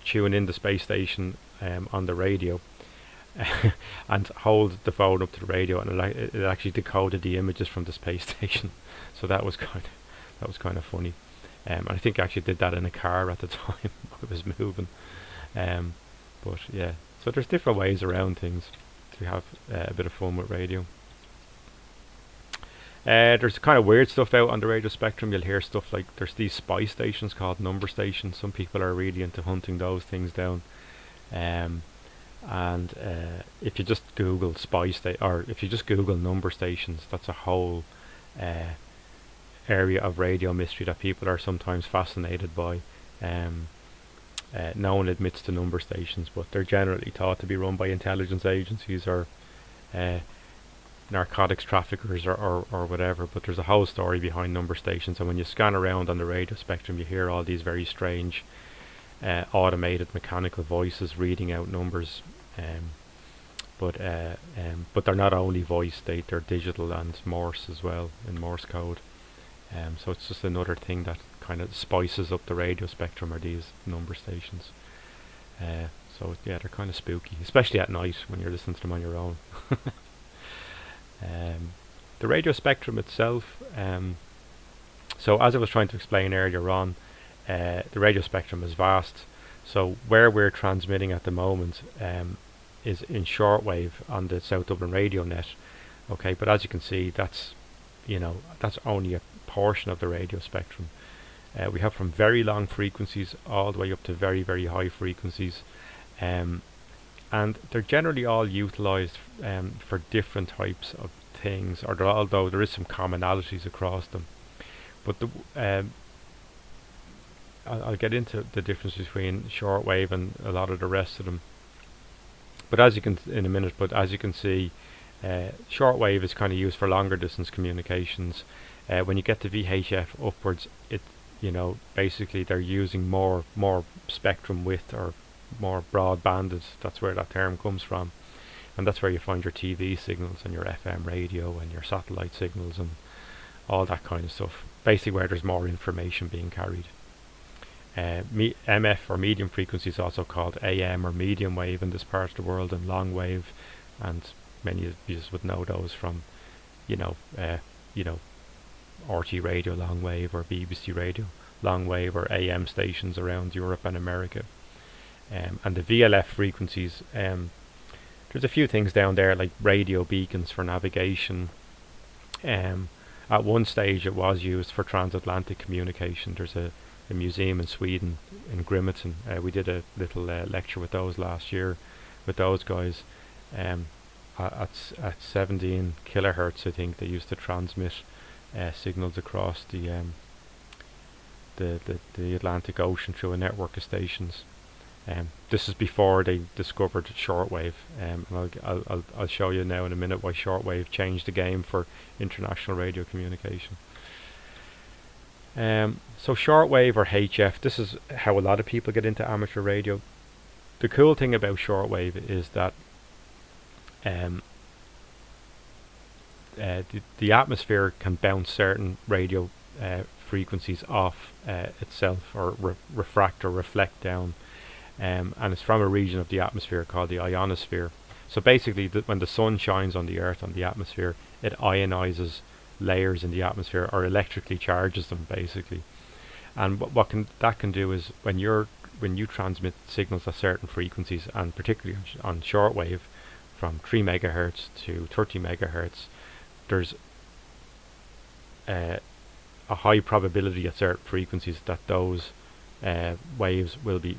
tune in the space station on the radio, and hold the phone up to the radio, and it actually decoded the images from the space station. So that was kind of funny. And I think I actually did that in a car at the time I was moving. But yeah, so there's different ways around things to have a bit of fun with radio. There's kind of weird stuff out on the radio spectrum. You'll hear stuff like, there's these spy stations called number stations. Some people are really into hunting those things down. If you just Google or if you just Google number stations, that's a whole area of radio mystery that people are sometimes fascinated by. No one admits to number stations, but they're generally thought to be run by intelligence agencies or narcotics traffickers or whatever. But there's a whole story behind number stations, and when you scan around on the radio spectrum, you hear all these very strange automated mechanical voices reading out numbers. But they're not only voice, they're digital and Morse as well, in Morse code. So it's just another thing that kind of spices up the radio spectrum, are these number stations. So yeah, they're kind of spooky, especially at night when you're listening to them on your own. The radio spectrum itself, so as I was trying to explain earlier on, the radio spectrum is vast. So where we're transmitting at the moment is in shortwave on the South Dublin radio net. Okay, but as you can see, that's that's only a portion of the radio spectrum. We have from very long frequencies all the way up to very, very high frequencies, um, and they're generally all utilised for different types of things, although there is some commonalities across them. But I'll get into the difference between shortwave and a lot of the rest of them. But as you can in a minute. But as you can see, shortwave is kind of used for longer distance communications. When you get to VHF upwards, basically they're using more spectrum width, or more broadbanded. That's where that term comes from, and that's where you find your TV signals and your FM radio and your satellite signals and all that kind of stuff. Basically, where there's more information being carried. MF, or medium frequency, is also called AM, or medium wave, in this part of the world, and long wave, and many of you would know those from, RT radio long wave, or BBC radio long wave, or AM stations around Europe and America. And the VLF frequencies, there's a few things down there like radio beacons for navigation. At one stage it was used for transatlantic communication. There's a museum in Sweden, in Grimeton. We did a little lecture with those last year, with those guys. At 17 kilohertz, I think they used to transmit signals across the Atlantic Ocean through a network of stations. This is before they discovered shortwave, and I'll show you now in a minute why shortwave changed the game for international radio communication. So shortwave, or HF, this is how a lot of people get into amateur radio. The cool thing about shortwave is that the atmosphere can bounce certain radio frequencies off itself, or refract or reflect down, and it's from a region of the atmosphere called the ionosphere. So basically, when the sun shines on the Earth, on the atmosphere, it ionizes layers in the atmosphere, or electrically charges them, basically. And what that can do is, when you transmit signals at certain frequencies, and particularly on shortwave, from 3 megahertz to 30 megahertz, there's a high probability at certain frequencies that those waves will be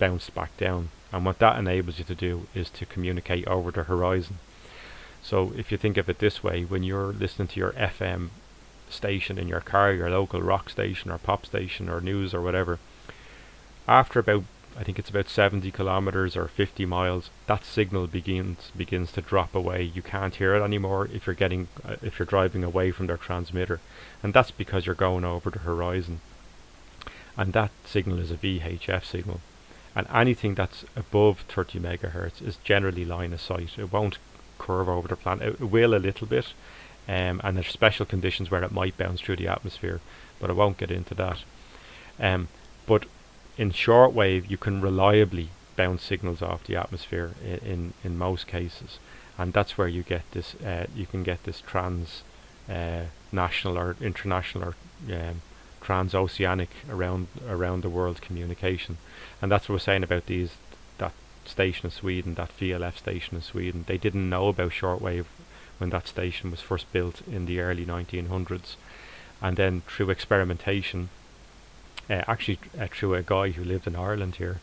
bounced back down. And what that enables you to do is to communicate over the horizon. So if you think of it this way, when you're listening to your FM station in your car, your local rock station or pop station or news or whatever, after about, I think it's about 70 kilometers or 50 miles, that signal begins to drop away. You can't hear it anymore if you're driving away from their transmitter, and that's because you're going over the horizon. And that signal is a VHF signal, and anything that's above 30 megahertz is generally line of sight. It won't curve over the planet. It will a little bit, and there's special conditions where it might bounce through the atmosphere, but I won't get into that. But in shortwave, you can reliably bounce signals off the atmosphere in most cases, and that's where you get this. You can get this national or international or transoceanic around the world communication, and that's what we're saying about that station in Sweden, that VLF station in Sweden. They didn't know about shortwave when that station was first built in the early 1900s, and then through experimentation, through a guy who lived in Ireland here,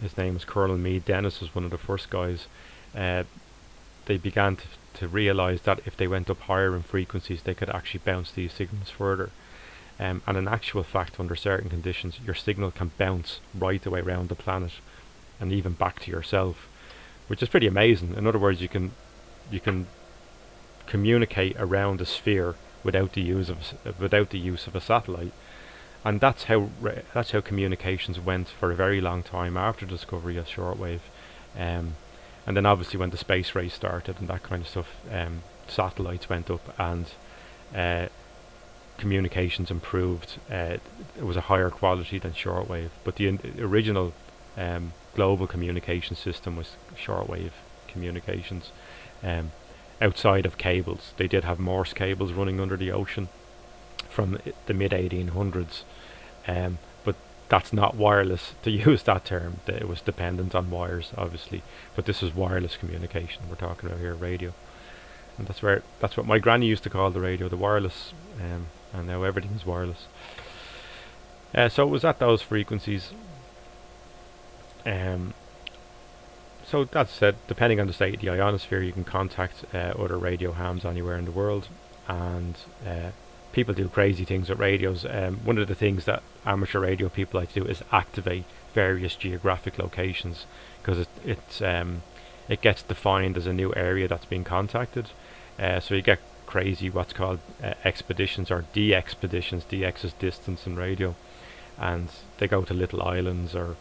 his name was Colonel Mead Dennis, was one of the first guys. They began to realise that if they went up higher in frequencies, they could actually bounce these signals further. And in actual fact, under certain conditions, your signal can bounce right the way around the planet, and even back to yourself, which is pretty amazing. In other words, you can communicate around a sphere without the use of a satellite. And that's how communications went for a very long time after the discovery of shortwave. And then obviously when the space race started and that kind of stuff, satellites went up, and communications improved. It was a higher quality than shortwave, but the original global communication system was shortwave communications. Outside of cables, they did have Morse cables running under the ocean from the mid 1800s, but that's not wireless to use that term. It was dependent on wires, obviously, but this is wireless communication we're talking about here, radio. And that's what my granny used to call the radio, the wireless, and now everything's wireless. So it was at those frequencies. So that said, depending on the state of the ionosphere, you can contact other radio hams anywhere in the world, and people do crazy things with radios. One of the things that amateur radio people like to do is activate various geographic locations, because it gets defined as a new area that's being contacted. So you get crazy what's called expeditions or de-expeditions. DX is distance in radio, and they go to little islands or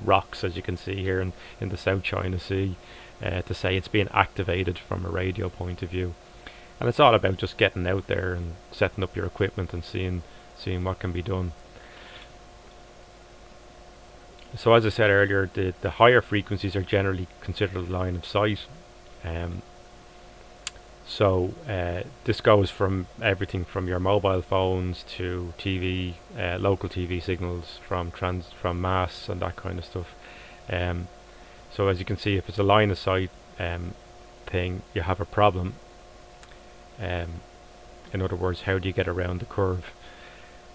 rocks, as you can see here in the South China Sea, to say it's being activated from a radio point of view. And it's all about just getting out there and setting up your equipment and seeing what can be done. So as I said earlier, the higher frequencies are generally considered a line of sight. So this goes from everything from your mobile phones to TV, local TV signals, from masts and that kind of stuff. So as you can see, if it's a line of sight thing, you have a problem. In other words, how do you get around the curve?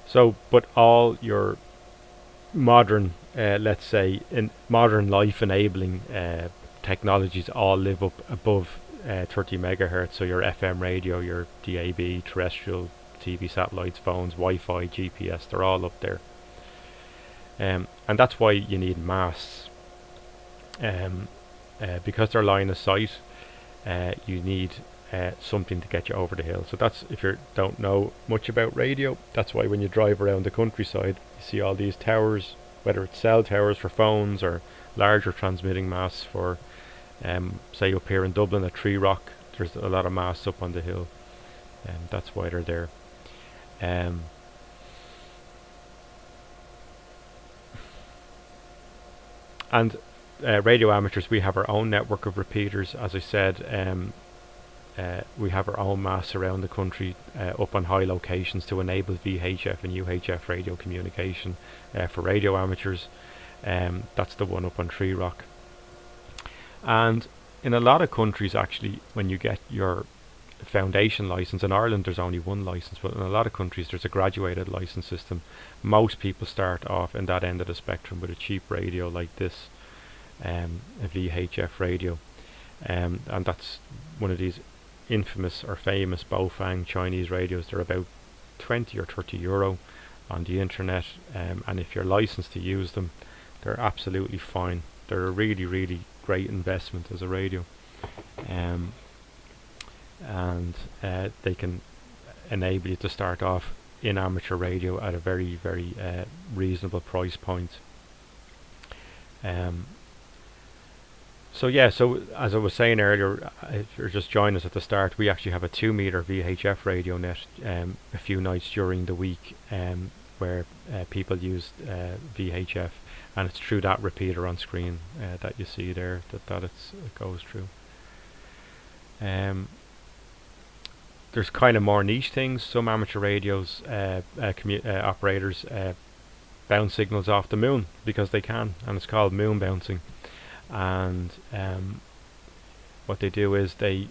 So, but all your modern, let's say, in modern life enabling technologies all live up above 30 megahertz. So your FM radio, your DAB, terrestrial TV, satellites, phones, Wi-Fi, GPS, they're all up there. And that's why you need masts. Because they're line of sight, you need something to get you over the hill. So that's, if you don't know much about radio, that's why when you drive around the countryside, you see all these towers, whether it's cell towers for phones or larger transmitting masts for, say up here in Dublin at Tree Rock, there's a lot of masts up on the hill, and that's why they're there. And radio amateurs, we have our own network of repeaters. As I said, we have our own masts around the country up on high locations to enable VHF and UHF radio communication for radio amateurs. That's the one up on Tree Rock. And in a lot of countries, actually, when you get your foundation license, in Ireland there's only one license, but in a lot of countries there's a graduated license system. Most people start off in that end of the spectrum with a cheap radio like this, a VHF radio, and that's one of these infamous or famous Baofeng Chinese radios. They're about 20 or 30 euro on the internet, and if you're licensed to use them, they're absolutely fine. They're a really, really great investment as a radio, and they can enable you to start off in amateur radio at a very, very reasonable price point. So as I was saying earlier, if you're just joining us at the start, we actually have a 2 meter VHF radio net a few nights during the week, where people use VHF, and it's through that repeater on screen that you see there that it goes through. There's kind of more niche things. Some amateur radios operators bounce signals off the moon because they can, and it's called moon bouncing. And what they do is they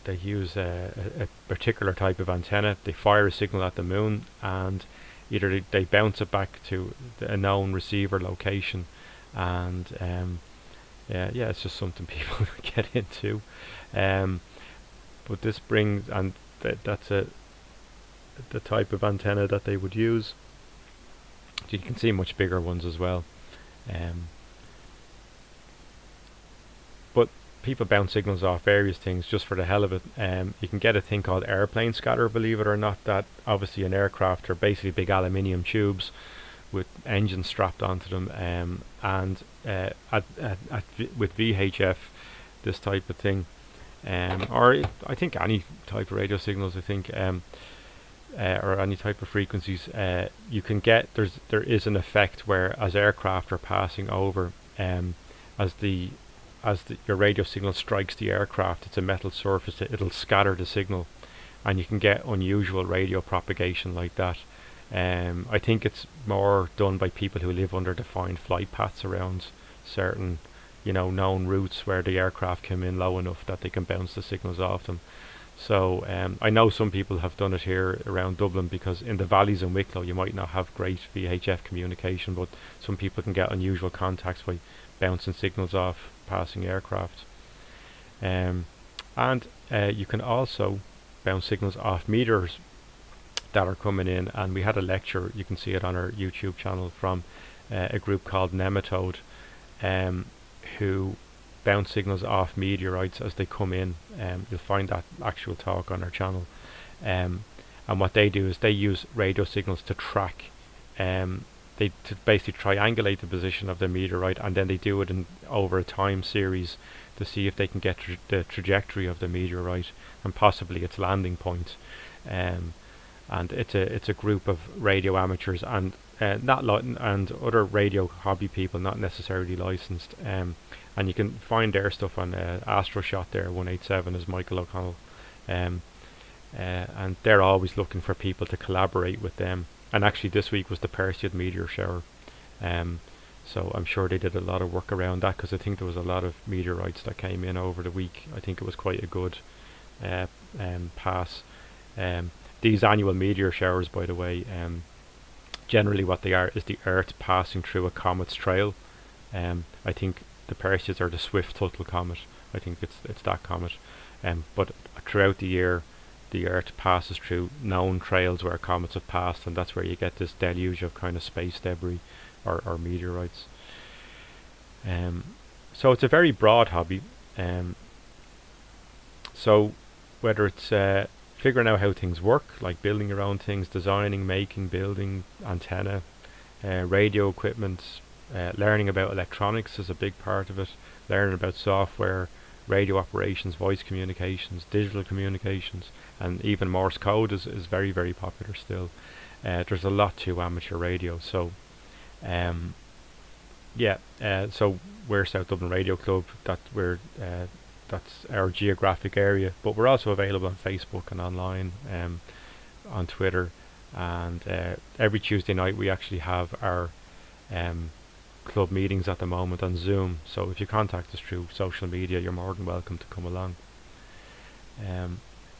use a particular type of antenna. They fire a signal at the moon, and either they bounce it back to a known receiver location, and it's just something people get into. But this brings, and that's the type of antenna that they would use. You can see much bigger ones as well. But people bounce signals off various things just for the hell of it. You can get a thing called airplane scatter, believe it or not. That obviously an aircraft are basically big aluminium tubes with engines strapped onto them, and with VHF, this type of thing, or I think any type of radio signals, I think, or any type of frequencies, you can get, there is an effect where as aircraft are passing over, as your radio signal strikes the aircraft, it's a metal surface, it'll scatter the signal, and you can get unusual radio propagation like that. I think it's more done by people who live under defined flight paths around certain, known routes where the aircraft come in low enough that they can bounce the signals off them. So I know some people have done it here around Dublin, because in the valleys in Wicklow you might not have great VHF communication, but some people can get unusual contacts by bouncing signals off passing aircraft. And you can also bounce signals off meters that are coming in, and we had a lecture, you can see it on our YouTube channel, from a group called Nematode, who bounce signals off meteorites as they come in. You'll find that actual talk on our channel. And what they do is they use radio signals to track, to basically triangulate the position of the meteorite, and then they do it over a time series to see if they can get the trajectory of the meteorite and possibly its landing point. And it's a group of radio amateurs and and other radio hobby people, not necessarily licensed. And you can find their stuff on AstroShot there, 187 is Michael O'Connell. And they're always looking for people to collaborate with them. And actually this week was the Perseid meteor shower. So I'm sure they did a lot of work around that, because I think there was a lot of meteorites that came in over the week. I think it was quite a good pass. These annual meteor showers, by the way, generally what they are is the Earth passing through a comet's trail. I think the Perseids are the Swift-Tuttle comet. I think it's that comet. But throughout the year, the Earth passes through known trails where comets have passed, and that's where you get this deluge of kind of space debris or meteorites. So it's a very broad hobby. So whether it's figuring out how things work, like building your own things, designing, making, building antenna, radio equipment, learning about electronics is a big part of it, learning about software, radio operations, voice communications, digital communications, and even Morse code is very, very popular still. There's a lot to amateur radio. So so we're South Dublin Radio Club, that's our geographic area, but we're also available on Facebook and online, on Twitter, and every Tuesday night we actually have our club meetings at the moment on Zoom. So if you contact us through social media, you're more than welcome to come along.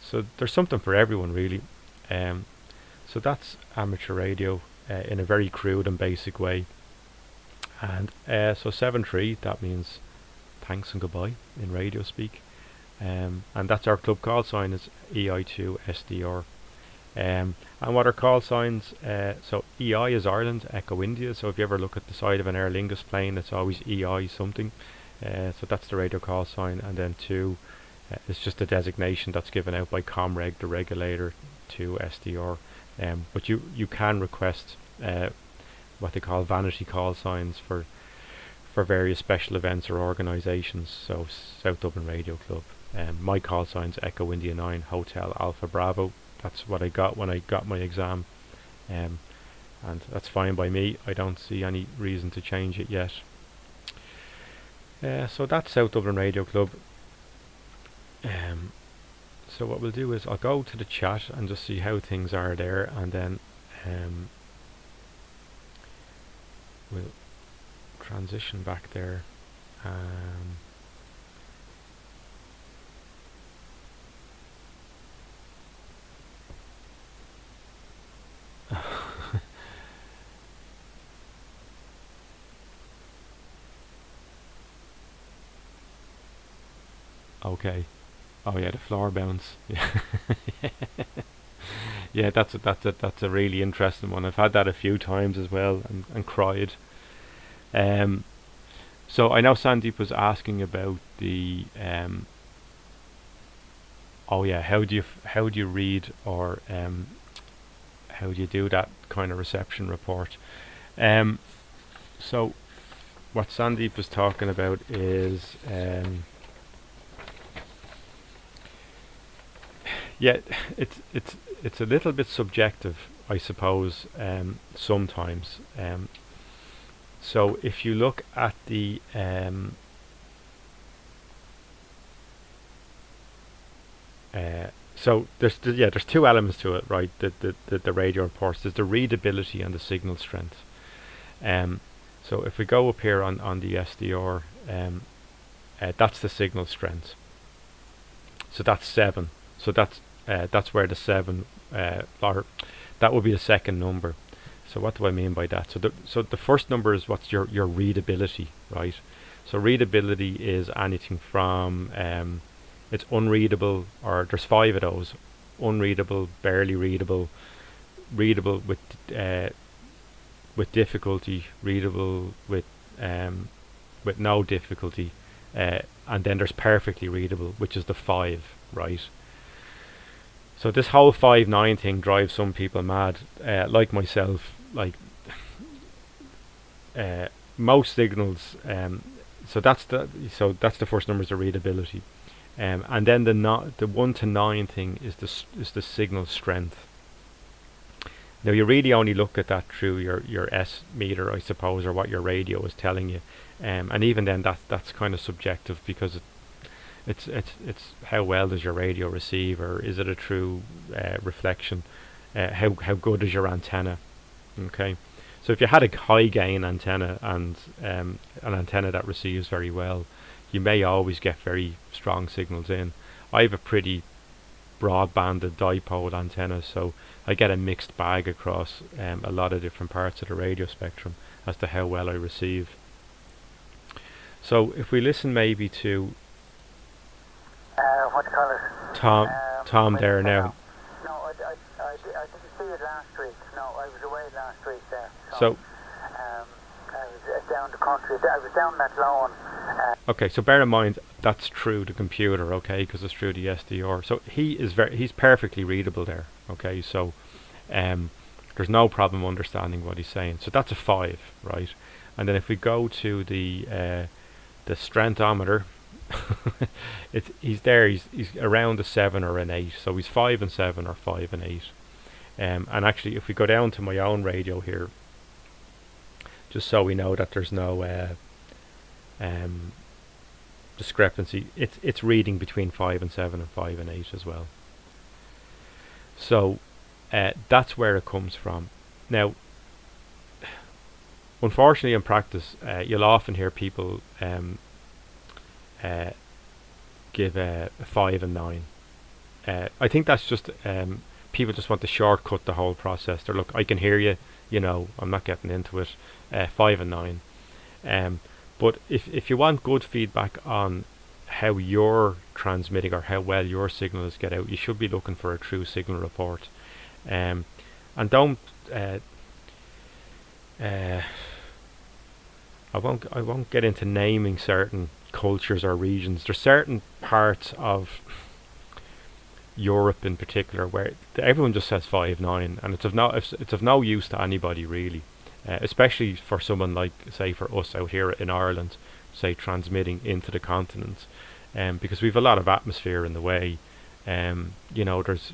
So there's something for everyone, really. So that's amateur radio in a very crude and basic way. And so 7-3, that means thanks and goodbye in radio speak. And that's our club call sign, is EI2SDR. And what our call signs, so EI is Ireland, Echo India. So if you ever look at the side of an Aer Lingus plane, it's always EI something. So that's the radio call sign. And then 2 is just a designation that's given out by Comreg, the regulator, to SDR. But you can request what they call vanity call signs for various special events or organisations. So South Dublin Radio Club. My call sign's Echo India 9 Hotel Alpha Bravo. That's what I got when I got my exam, and that's fine by me. I don't see any reason to change it yet. So that's South Dublin Radio Club. So what we'll do is I'll go to the chat and just see how things are there, and then we'll transition back there. Okay. Oh yeah, the floor bounce. Yeah, yeah, that's a really interesting one. I've had that a few times as well, and cried. So I know Sandeep was asking about the oh yeah, how do you read, or how do you do that kind of reception report? So what Sandeep was talking about is yeah, it's a little bit subjective, I suppose, sometimes. So if you look at the So there's two elements to it, right? The radio reports. There's the readability and the signal strength. Um, so if we go up here on the SDR, that's the signal strength. So that's 7. So that's where the 7 or that would be the second number. So what do I mean by that? So the first number is what's your readability, right? So readability is anything from it's unreadable, or there's 5 of those: unreadable, barely readable, readable with difficulty, readable with no difficulty, and then there's perfectly readable, which is the 5, right? So this whole 5/9 thing drives some people mad, like myself. Like most signals, that's the first numbers of readability, and then the 1 to 9 thing is the signal strength. Now you really only look at that through your S meter, I suppose, or what your radio is telling you, and even then that's kind of subjective, because it's how well does your radio receive, or is it a true reflection? How good is your antenna? Okay, so if you had a high gain antenna and an antenna that receives very well, you may always get very strong signals in. I have a pretty broad-banded dipole antenna, so I get a mixed bag across a lot of different parts of the radio spectrum as to how well I receive. So if we listen maybe to what do you call it? Tom there now. No, I didn't see it last week. No, I was away last week there. So I was down the country. I was down that lawn. Okay, so bear in mind that's through the computer, okay, because it's through the SDR. So he's perfectly readable there, okay. So there's no problem understanding what he's saying. So that's a 5, right? And then if we go to the strengthometer, he's there. He's around a 7 or an 8. So he's 5 and 7 or 5 and 8. And actually, if we go down to my own radio here, just so we know that there's no discrepancy, it's reading between 5 and 7 and 5 and 8 as well. So that's where it comes from. Now, unfortunately, in practice, you'll often hear people give a 5 and 9. I think that's just people just want to shortcut the whole process. They're, look, I can hear you, I'm not getting into it. 5 and 9. But if you want good feedback on how you're transmitting or how well your signals get out, you should be looking for a true signal report. And don't I won't get into naming certain cultures or regions. There's certain parts of Europe in particular where everyone just says 5/9, and it's of no use to anybody really, especially for someone like, say, for us out here in Ireland, say, transmitting into the continent, because we've a lot of atmosphere in the way. There's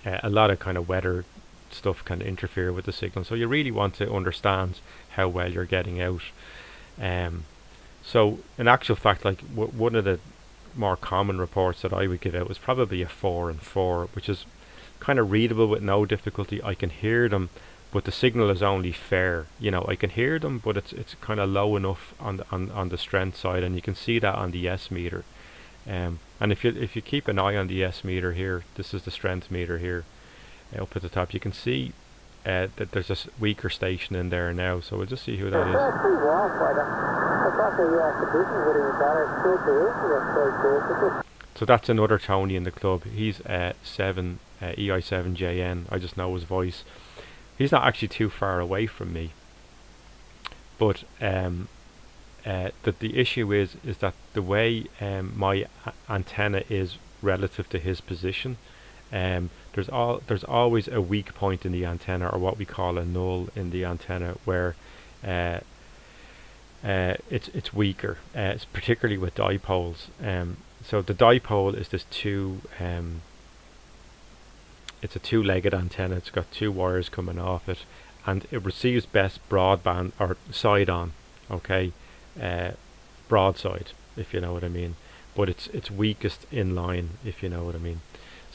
a lot of kind of weather stuff can interfere with the signal, so you really want to understand how well you're getting out. So in actual fact, like one of the more common reports that I would give out was probably a 4 and 4, which is kind of readable with no difficulty. I can hear them, but the signal is only fair. I can hear them, but it's kind of low enough on the strength side, and you can see that on the S meter. And if you keep an eye on the S meter here, this is the strength meter here, up at the top, you can see that there's a weaker station in there now. So we'll just see who that is. So that's another Tony in the club. He's 7 EI7JN. I just know his voice. He's not actually too far away from me, but the issue is that the way my antenna is relative to his position, there's always a weak point in the antenna, or what we call a null in the antenna, where it's weaker. It's particularly with dipoles. So the dipole is this it's a two-legged antenna. It's got 2 wires coming off it, and it receives best broadband or side-on, okay, broadside, if you know what I mean. But it's weakest in line, if you know what I mean.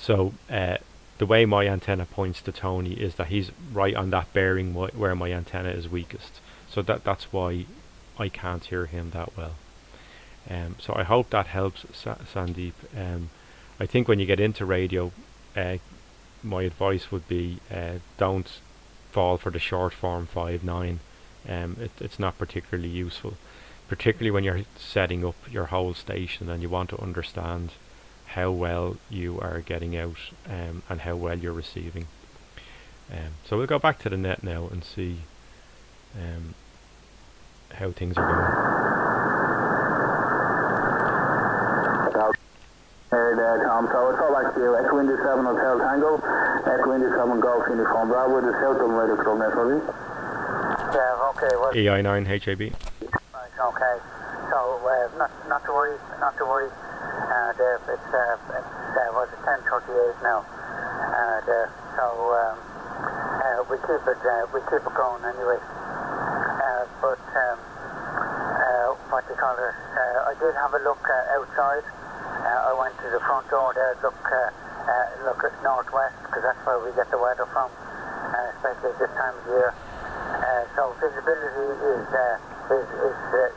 So the way my antenna points to Tony is that he's right on that bearing where my antenna is weakest. So that's why I can't hear him that well. So I hope that helps, Sandeep. I think when you get into radio, my advice would be don't fall for the short form 5.9. It's not particularly useful, particularly when you're setting up your whole station and you want to understand how well you are getting out and how well you're receiving. So we'll go back to the net now and see how things are going. Tom, so it's all back to you. Echo India 7 Hotel Tango, Echo India 7 Golf Uniform Bravo, the South Dublin Radio Club Net, was it? Yeah, okay. Well, EI9 HAB. right, okay. So, not to worry, not to worry. There, was it 10:38 now? There, so we keep it going anyway. But what do you call it? I did have a look outside. I went to the front door there, look at northwest, because that's where we get the weather from, especially this time of year. So visibility is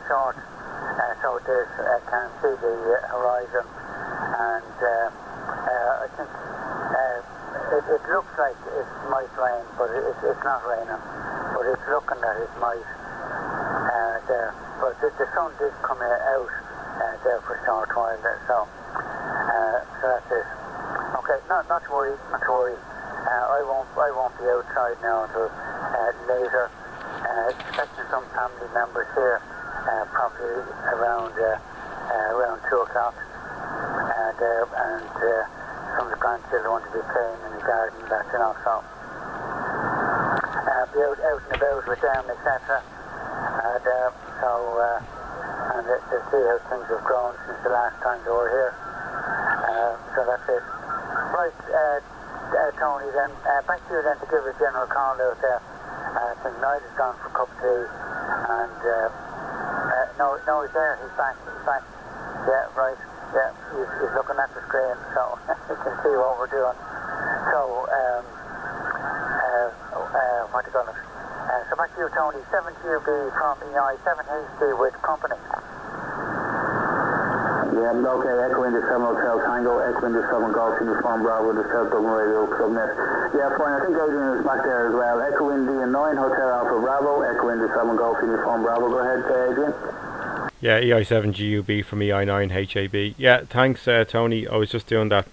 short, so there's can't see the horizon, and I think it looks like it might rain, but it's not raining, but it's looking that it might. There, but the sun did come out there for a short while there, so that's it. Okay, not to worry, not to worry. I won't be outside now until later. Expecting some family members here, probably around 2 o'clock. There, and some of the grandchildren want to be playing in the garden, that, you know, so be out and about with them, etc. There, so and to see how things have grown since the last time they were here. So that's it. Right, Tony, then back to you then to give a general call out there. I think Niall has gone for a cup of tea, and no, he's there. He's back. Yeah, right. Yeah, he's looking at the screen, so he can see what we're doing. So, what do you call it? So back to you, Tony. 7QB from EI, 7HD with company. Yeah, okay, Echo India 7 Hotel Tango, Echo India 7 Golf Uniform Bravo, the South Dublin Radio Club Net. Yeah, fine, I think Adrian is back there as well. Echo India 9 Hotel Alpha Bravo, Echo India 7 Golf Uniform Bravo. Go ahead, Adrian. Yeah, EI7 GUB from EI9 HAB. Yeah, thanks, Tony. I was just doing that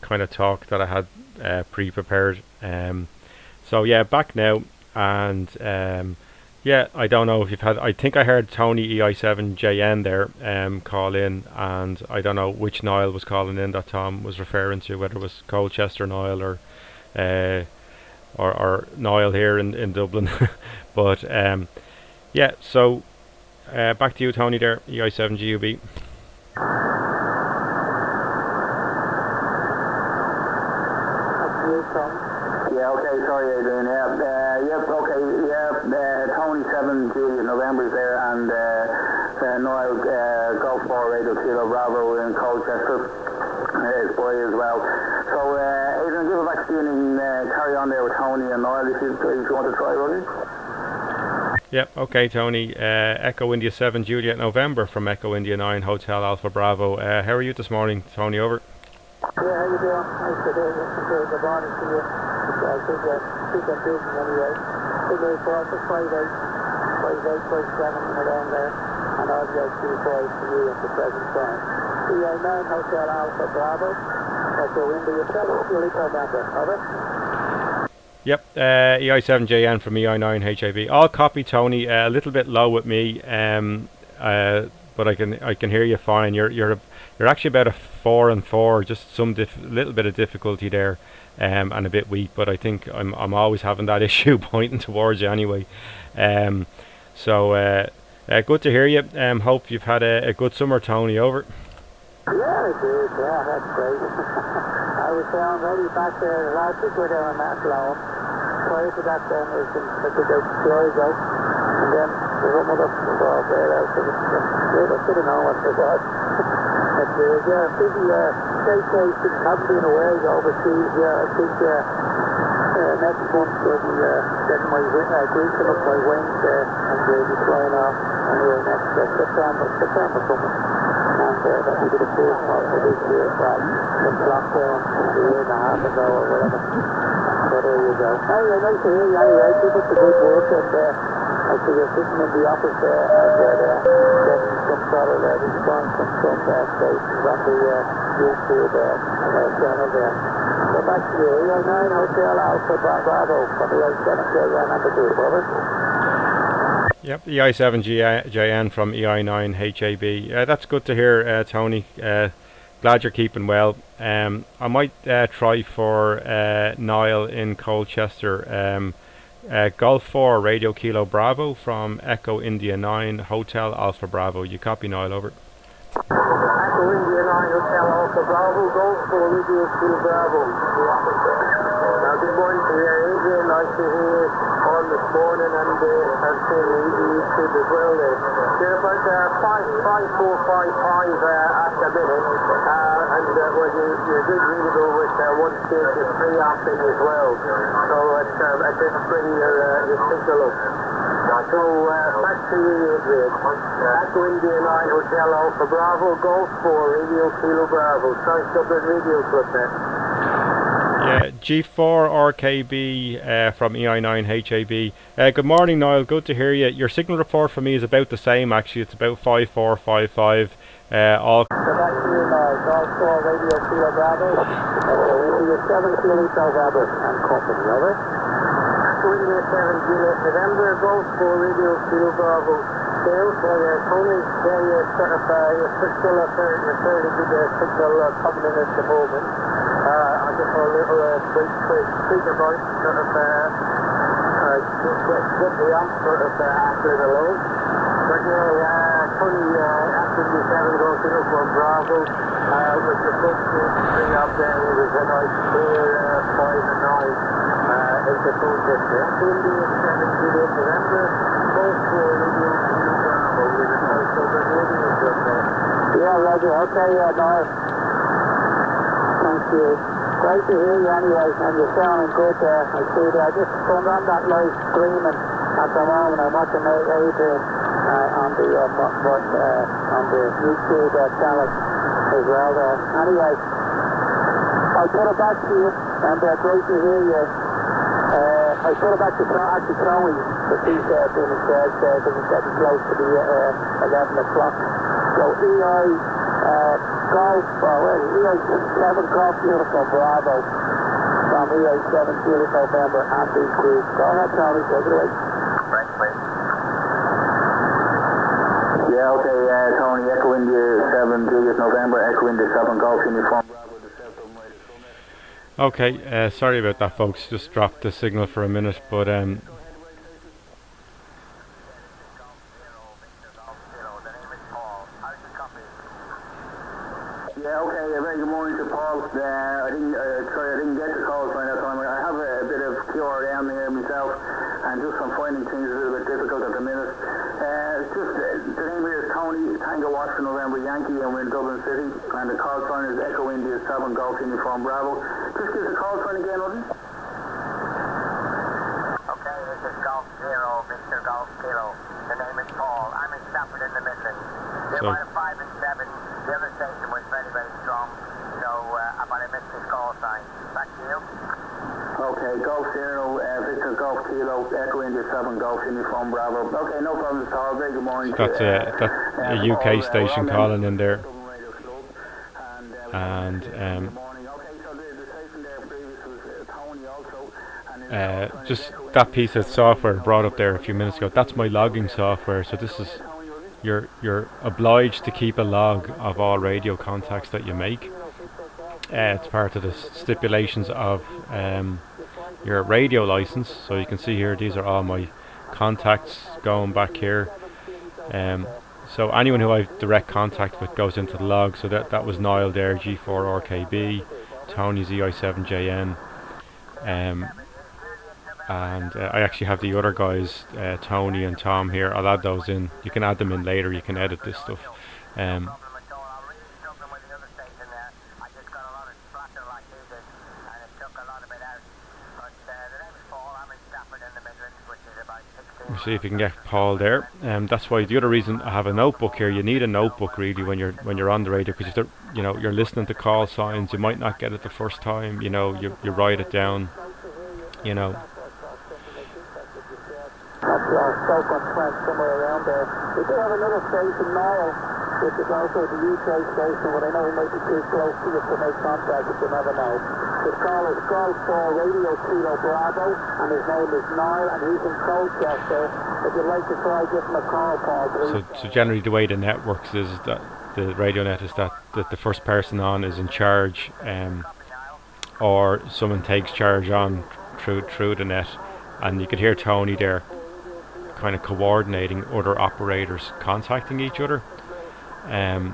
kind of talk that I had pre-prepared. So yeah, back now, and yeah, I don't know if you've had. I think I heard Tony EI7JN there call in, and I don't know which Niall was calling in that Tom was referring to, whether it was Colchester Niall or Niall here in Dublin. But yeah, so back to you, Tony. There, EI7 GUB. Yeah, okay, sorry, Adrian. Yep, okay, yeah, Tony 7 Juliet November's there, and Niall Golf 4 Radio Kilo Bravo in Colchester is boy as well. So, Adrian, give it back to you and carry on there with Tony and Niall if you want to try, will you? Yep, okay, Tony. Echo India 7 Juliet November from Echo India 9 Hotel Alpha Bravo. How are you this morning, Tony? Over. Yeah, how you doing? Nice to hear you. Good morning to you. I think I'm busy anyway. Big A4 for 5-8, 5-7 around there, and all the IQ5 for you at the present time. EI9 Hotel Alpha Bravo, Echo India 7 Juliet November. Over. Yep, EI7JN from EI9 HAB. I'll copy Tony. A little bit low with me, but I can hear you fine. You're actually about a 4 and 4, just some little bit of difficulty there, and a bit weak. But I think I'm always having that issue pointing towards you anyway. So good to hear you. Hope you've had a good summer, Tony. Over. Yeah, I did. Yeah, that's great. I was down ready back there last week. We're down in that low. Prior to that, then I took out Flores out, and then there's one other involved there. I should have known what it was. Yeah, big staycations, haven't been away overseas. I think next month I'll be getting my greasing up my wings and they'll be flying off anyway next September something. And that will be the first one for this year from lockdown a year and a half ago or whatever. So there you go. Anyway, nice to hear you anyway. Keep up the good work and I see you're sitting in the office there and getting some sort of response from some stations on the YouTube channel there. So back to you, EI9 Hotel Alpha Bravo from EI7JN number 2, over. Yep, EI7JN from EI9 HAB. That's good to hear, Tony. Glad you're keeping well. I might try for Niall in Colchester. Golf 4 Radio Kilo Bravo from Echo India 9 Hotel Alpha Bravo. You copy, Niall, over. Echo India 9 Hotel Alpha Bravo, Golf 4 Radio Kilo Bravo. Now, good morning to you, Adrian. Nice to hear you on this morning and seeing the YouTube as well there. They're about 5455 at the minute, and well, you're good readable with one stage of free opting as well. So it did bring your signal up. So back to you, Adrian. Echo India 9 Hotel Alpha Bravo, Golf 4 Radio Kilo Bravo. South Dublin Radio Club there. Yeah, G4 RKB from EI9 HAB. Good morning, Niall. Good to hear you. Your signal report for me is about the same, actually. It's about 5455. All. So back to you, Golf 4 Radio Kilo Bravo. India 7 Kilo Bravo and company, over. India 7 Juliet November, Golf 4 Radio Kilo Bravo. Sales, Tony, you're still a fairly good signal coming in at the moment. I just want a little speak about get the amp acting alone. But Tony, after the 7 goes to look for Bravo, with the first thing up there, it was a nice clear 5 and 9. In the Colchester. India 7 Juliet November, both for Radio Kilo Bravo with a nice over radio club there. Yeah, Roger. Okay, Niall. Thank you. Great to hear you anyway, and you're sounding good there. I see that. I just turned on that live streaming at the moment. I'm watching Adrian on the YouTube channel as well there. Anyway, I'll put it back to you, and great to hear you. I put it back to Tony, the piece being said, because it's getting close to the 11 o'clock. So EI Golf, EI7 Golf Uniform Bravo from EI7 Juliet November and the crew. Go ahead, Tony, take it away. Right, please. Yeah, okay, Tony, Echo India 7 Juliet November, Echo India 7 Golf Uniform Bravo. Okay, sorry about that, folks. Just dropped the signal for a minute, but Yeah, okay, very good morning to Paul. I didn't get the calls by that time. I have a bit of QRM here myself, and just I'm finding things a little bit difficult at the minute. The name here is Tony, Tango Watch for November Yankee, and we're in Dublin City, and the call sign is Echo India 7 Golf Uniform Bravo. Just give the call sign again, would you? Okay, this is Golf Zero, Mr. Golf Kilo. The name is Paul. I'm in Stafford in the Midlands. They were 5 and 7. The other station was very, very strong. So, but I missed his call sign. Back to you. Okay, Golf Zero, Victor Golf Kilo, Echo India 7 Golf Uniform Bravo. Okay, no problems at all. Very good morning. that's a UK station calling in there. And just that piece of software brought up there a few minutes ago, that's my logging software. So this is you're obliged to keep a log of all radio contacts that you make. It's part of the stipulations of your radio license. So you can see here, these are all my contacts going back here. So anyone who I've direct contact with goes into the log. So that was Niall there, G4RKB, Tony's EI7JN, and I actually have the other guys, Tony and Tom here. I'll add those in. You can add them in later. You can edit this stuff. We'll see if we can get Paul there. That's why the other reason I have a notebook here. You need a notebook really when you're on the radio, because you're listening to call signs. You might not get it the first time. You write it down. You know. That's Stoke-on-Trent, somewhere around there. We do have another station, Niall, which is also the UK station, but I know he might be too close to you to make contact, but you never know. His call is Golf for Radio Kilo Bravo, and his name is Niall, and he's in Colchester. If you'd like to try, give him a call, Paul, please. So generally the way the net works is that the radio net is that the first person on is in charge, or someone takes charge on through the net, and you could hear Tony there kind of coordinating other operators contacting each other, and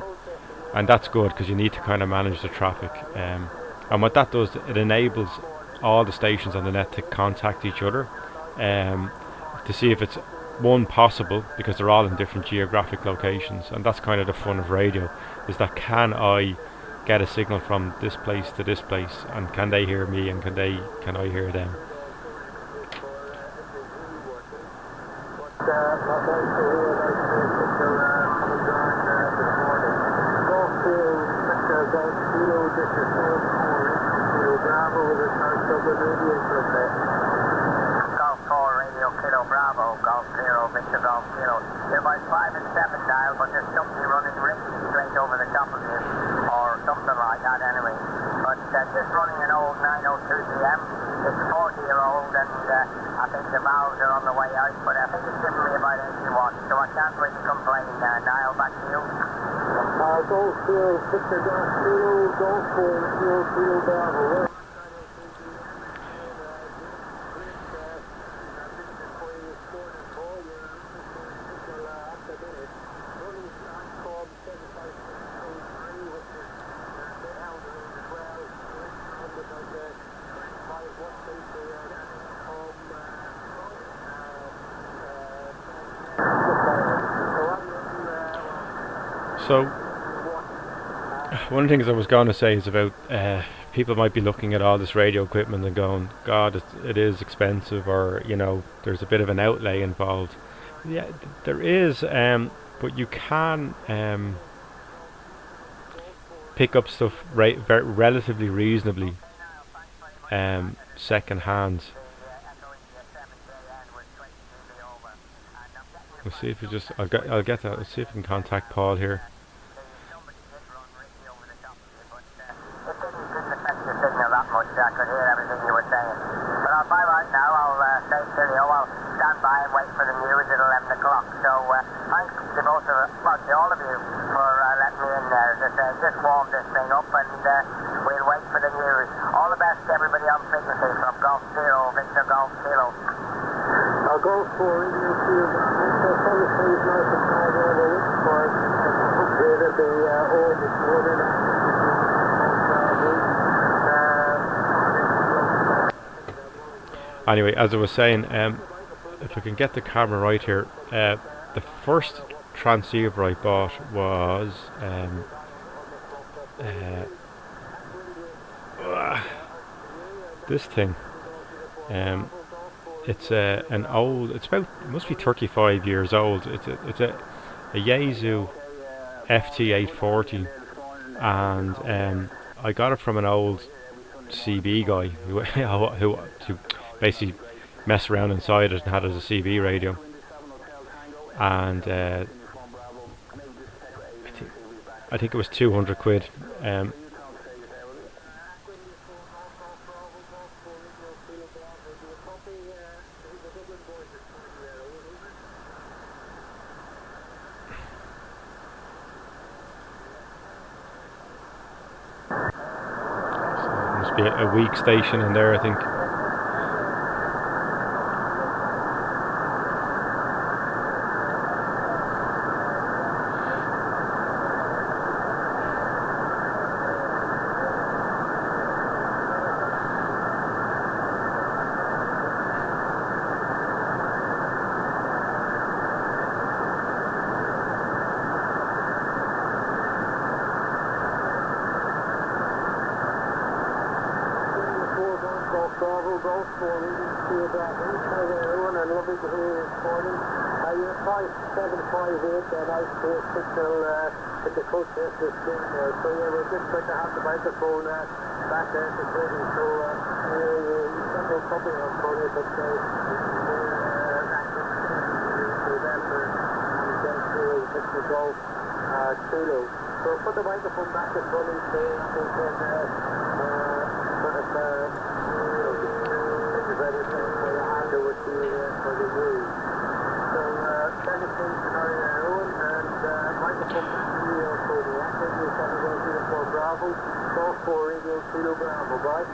that's good because you need to kind of manage the traffic, and what that does, it enables all the stations on the net to contact each other, to see if it's one possible, because they're all in different geographic locations, and that's kind of the fun of radio, is that can I get a signal from this place to this place, and can they hear me, and can I hear them. Golf 4 Radio Kilo Bravo, Golf 0 Victor Golf Kilo. You're about 5 and 7 dial, but there's something running really straight over the top of you, or something like that anyway. But just running an old 902 GM. It's 40-year-old, and I think the valves are on the way out, but I think it's giving me about 80 watts, so I can't really complain. Niall, back to you. Golf 0 Victor Golf Kilo, Golf 4 Kilo Bravo. So, one of the things I was going to say is about people might be looking at all this radio equipment and going, God, it is expensive, or there's a bit of an outlay involved. Yeah, there is, but you can pick up stuff relatively reasonably, second hand. We'll see if I'll get that. Let's see if we can contact Paul here. I could hear everything you were saying. But I'll buy right now. I'll stay cheerio. I'll stand by and wait for the news at 11 o'clock. So thanks to to all of you for letting me in there. Just warm this thing up, and we'll wait for the news. All the best to everybody on frequency from Golf 0 Victor Golf Kilo. Golf 4 Radio Kilo Bravo. So the please nice and hard over for the old order. Anyway, as I was saying, if I can get the camera right here, the first transceiver I bought was this thing. It's an old. It must be 35 years old. It's a Yaesu FT840, and I got it from an old CB guy who basically messed around inside it and had it as a CB radio, and I think it was 200 quid. Must be a weak station in there, I think. good to hear you this morning. You're 5758, and I stay signal with the coach at this game there. So yeah, we're just going to have the microphone back there at the training. So you've got no problem on Tony, but we're back in November and then to golf kilo. So put the microphone back in Tony, so we can sort of ready for the handle with you for the news. So salutations are your own, and microphone back to you, Tony. Echo 7 Uniform Bravo, Golf 4 Radio Kilo Bravo, bye.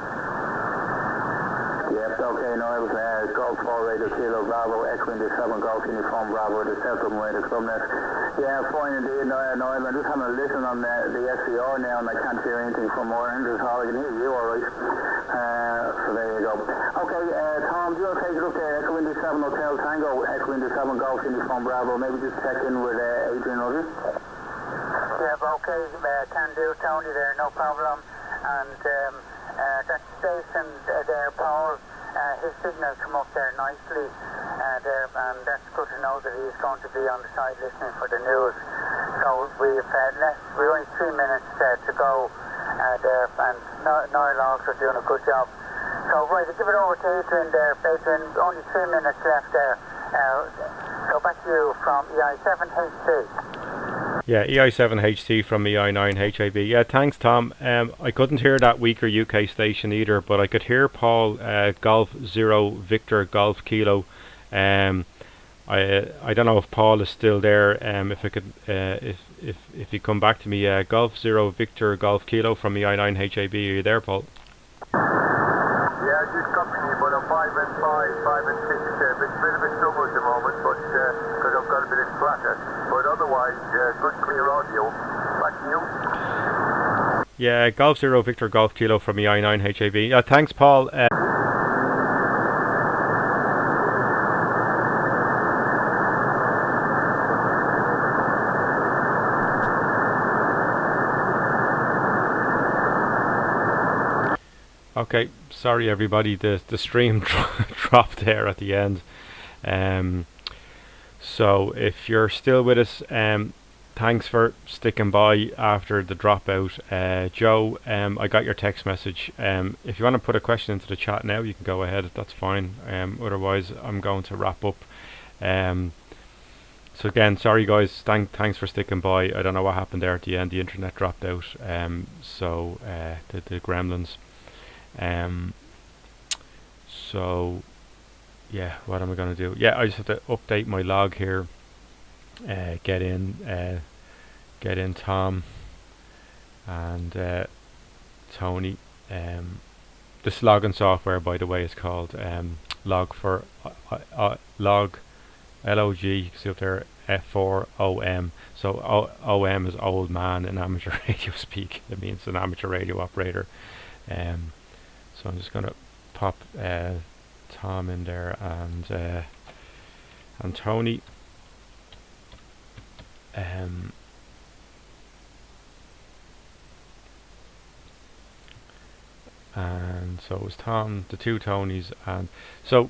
Yes, okay, no, it was Golf 4 Radio Kilo Bravo, Echo 7 Golf Uniform Bravo, the Central Radio Clubnet. Yeah, fine indeed, Noel. I'm just having a listen on the SCR now, and I can't hear anything from our end. I can hear you all right. So there you go. Okay, Tom, do you want to take it up there? Echo 7 Hotel Tango, Echo 7 Golf Uniform Bravo. Maybe just check in with Adrian Others. Yeah, okay, can do, Tony there, no problem. And that station there, Paul, his signal come up there nicely there, and that's good to know that he's going to be on the side listening for the news. So we've only 3 minutes to go there, and Niall also doing a good job. So right, I'll give it over to Adrian there. Adrian, only 3 minutes left there. So back to you from EI7HT. Yeah, EI7HT from EI9HAB. Yeah, thanks, Tom. I couldn't hear that weaker UK station either, but I could hear Paul, Golf 0 Victor Golf Kilo. I don't know if Paul is still there. If I could, if you come back to me, Golf 0 Victor Golf Kilo from EI9HAB. Are you there, Paul? Yeah, just company, but I'm 5 and 5 and 6. It's a bit of a struggle at the moment, but because I've got a bit of clatter. But otherwise, good clear audio. Back to you. Yeah, Golf 0 Victor Golf Kilo from EI9HAB. Thanks, Paul. Okay, sorry everybody, the stream dropped there at the end. So if you're still with us, thanks for sticking by after the dropout. Joe, I got your text message. If you want to put a question into the chat now, you can go ahead, that's fine. Otherwise, I'm going to wrap up. So again, sorry guys, thanks for sticking by. I don't know what happened there at the end, the internet dropped out. So the gremlins. So yeah, what am I going to do? Yeah, I just have to update my log here. Get in Tom and Tony. This logging software, by the way, is called log for log LOG. You can see up there F4OM. So OM is old man in amateur radio speak. It means an amateur radio operator. So I'm just going to pop Tom in there and Tony. And so it was Tom, the two Tonys, and so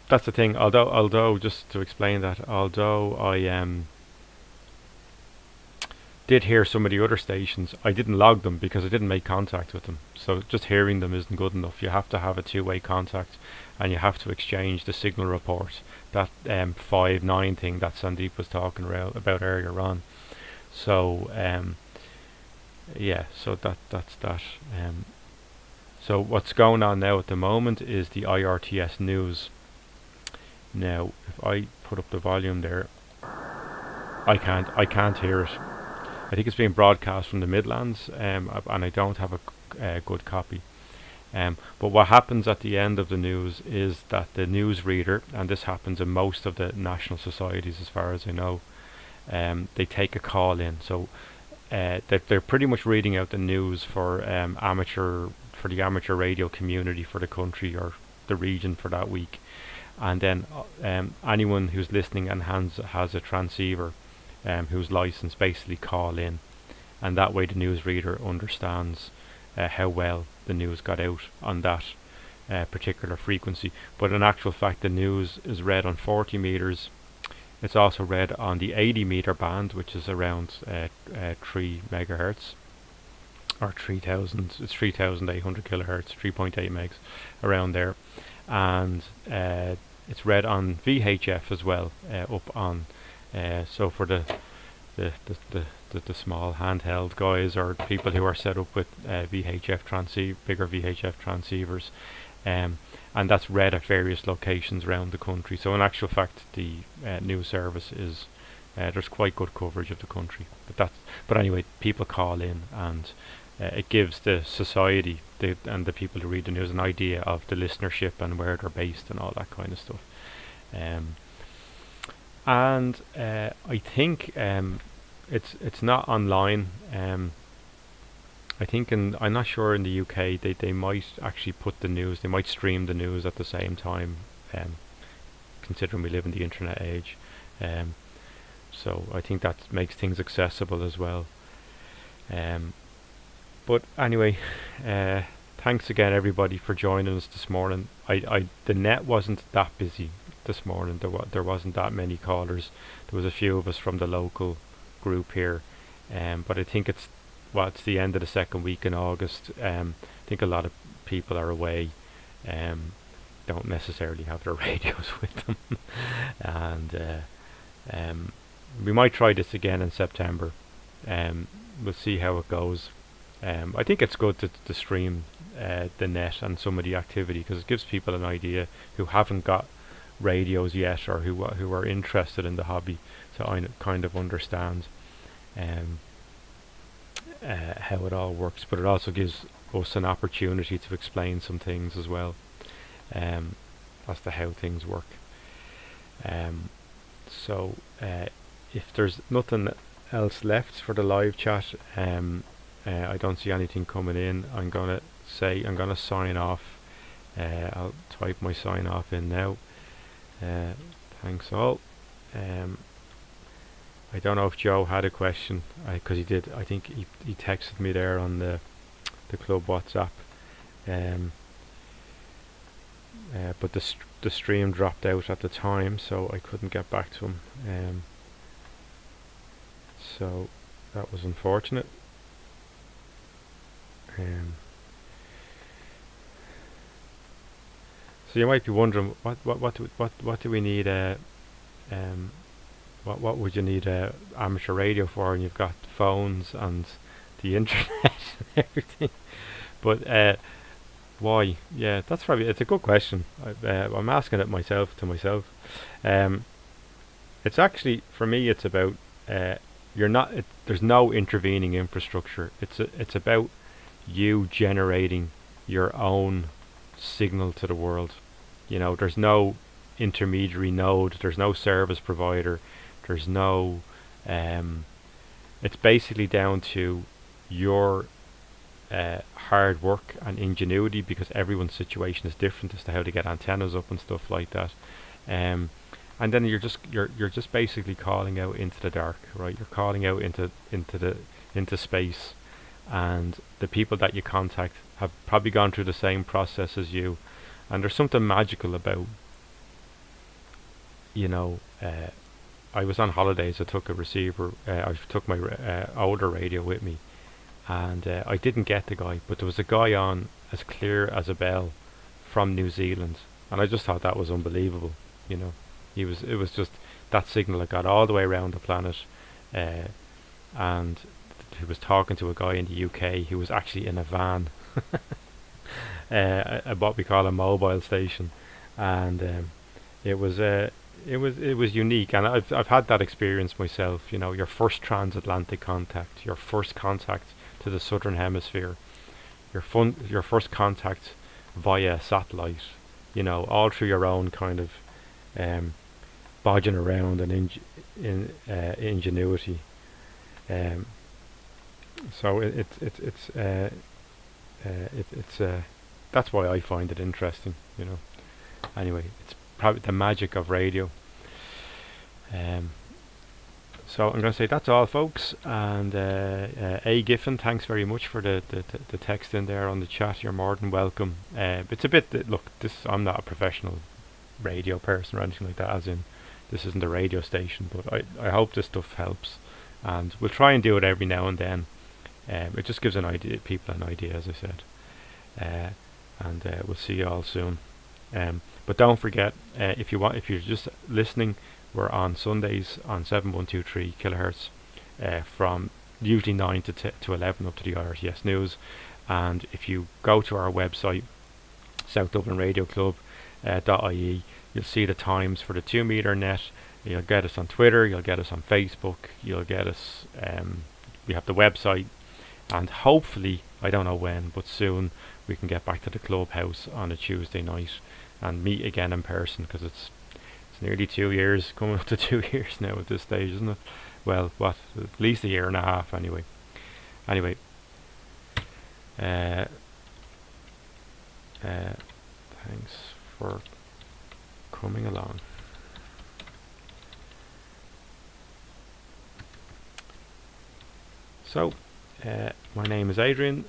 that's the thing. Although just to explain that, although I did hear some of the other stations, I didn't log them because I didn't make contact with them. So just hearing them isn't good enough. You have to have a two-way contact, and you have to exchange the signal report, that 5-9 thing that Sandeep was talking about earlier on. So yeah, so that's that. So what's going on now at the moment is the IRTS news. Now, if I put up the volume there, I can't hear it. I think it's being broadcast from the Midlands, and I don't have a good copy. But what happens at the end of the news is that the newsreader, and this happens in most of the national societies as far as I know, they take a call in. So they're pretty much reading out the news for the amateur radio community for the country or the region for that week. And then anyone who's listening and has a transceiver who's licensed basically call in, and that way the newsreader understands how well the news got out on that particular frequency. But in actual fact, the news is read on 40 meters. It's also read on the 80 meter band, which is around 3 megahertz, or 3000. It's 3800 kilohertz, 3.8 megs, around there, and it's read on VHF as well, up on. So for the small handheld guys, or people who are set up with bigger VHF transceivers, and that's read at various locations around the country. So in actual fact, the news service is there's quite good coverage of the country. But anyway, people call in, and it gives the society and the people who read the news an idea of the listenership and where they're based and all that kind of stuff. And I think it's not online. I think I'm not sure in the UK they might actually put the news. They might stream the news at the same time, considering we live in the internet age. So I think that makes things accessible as well. But anyway, thanks again everybody for joining us this morning. The net wasn't that busy this morning. There wasn't that many callers. There was a few of us from the local group here, but I think it's the end of the second week in August. I think a lot of people are away, don't necessarily have their radios with them, and we might try this again in September. We'll see how it goes. I think it's good to stream the net and some of the activity, because it gives people an idea who haven't got radios yet, or who are interested in the hobby, so I kind of understand how it all works. But it also gives us an opportunity to explain some things as well, as to how things work. So if there's nothing else left for the live chat, I don't see anything coming in. I'm gonna sign off. I'll type my sign off in now. Thanks all. I don't know if Joe had a question, because he did. I think he texted me there on the club WhatsApp. But the stream dropped out at the time, so I couldn't get back to him. So that was unfortunate. So you might be wondering, what do we need? What would you need amateur radio for? And you've got phones and the internet and everything. But why? Yeah, it's a good question. I'm asking it to myself. It's actually, for me, it's about there's no intervening infrastructure. It's about you generating your own signal to the world. There's no intermediary node, there's no service provider, there's no it's basically down to your hard work and ingenuity, because everyone's situation is different as to how to get antennas up and stuff like that. And then you're just basically calling out into the dark, right? You're calling out into space, and the people that you contact have probably gone through the same process as you. And there's something magical about, I was on holidays. I took a receiver. I took my older radio with me, and I didn't get the guy, but there was a guy on as clear as a bell from New Zealand, and I just thought that was unbelievable. It was just that signal that got all the way around the planet, and he was talking to a guy in the UK who was actually in a van. What we call a mobile station, and it was unique, and I've had that experience myself. Your first transatlantic contact, your first contact to the southern hemisphere, your first contact via satellite, all through your own kind of bodging around and ingenuity. So it's that's why I find it interesting. Anyway, it's probably the magic of radio. So I'm going to say that's all, folks. And A. Giffen, thanks very much for the text in there on the chat. You're more than welcome. It's a bit look. I'm not a professional radio person or anything like that. As in, this isn't a radio station. But I hope this stuff helps, and we'll try and do it every now and then. It just gives people an idea, as I said. And we'll see you all soon. But don't forget, if you're just listening, we're on Sundays on 7123 kilohertz from usually 9 to 11 up to the RTS News. And if you go to our website, South Dublin Radio Club .ie, you'll see the times for the 2 meter net. You'll get us on Twitter, you'll get us on Facebook, you'll get us, we have the website, and hopefully, I don't know when, but soon, we can get back to the clubhouse on a Tuesday night and meet again in person, because it's nearly 2 years, coming up to 2 years now at this stage, isn't it? Well, at least a year and a half anyway. Anyway, thanks for coming along. So, my name is Adrian,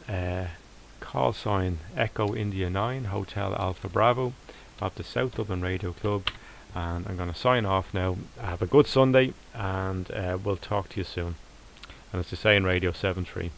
call sign Echo India 9 Hotel Alpha Bravo of the South Dublin Radio Club, and I'm going to sign off now. Have a good Sunday, and we'll talk to you soon. And as they say in Radio 7.3,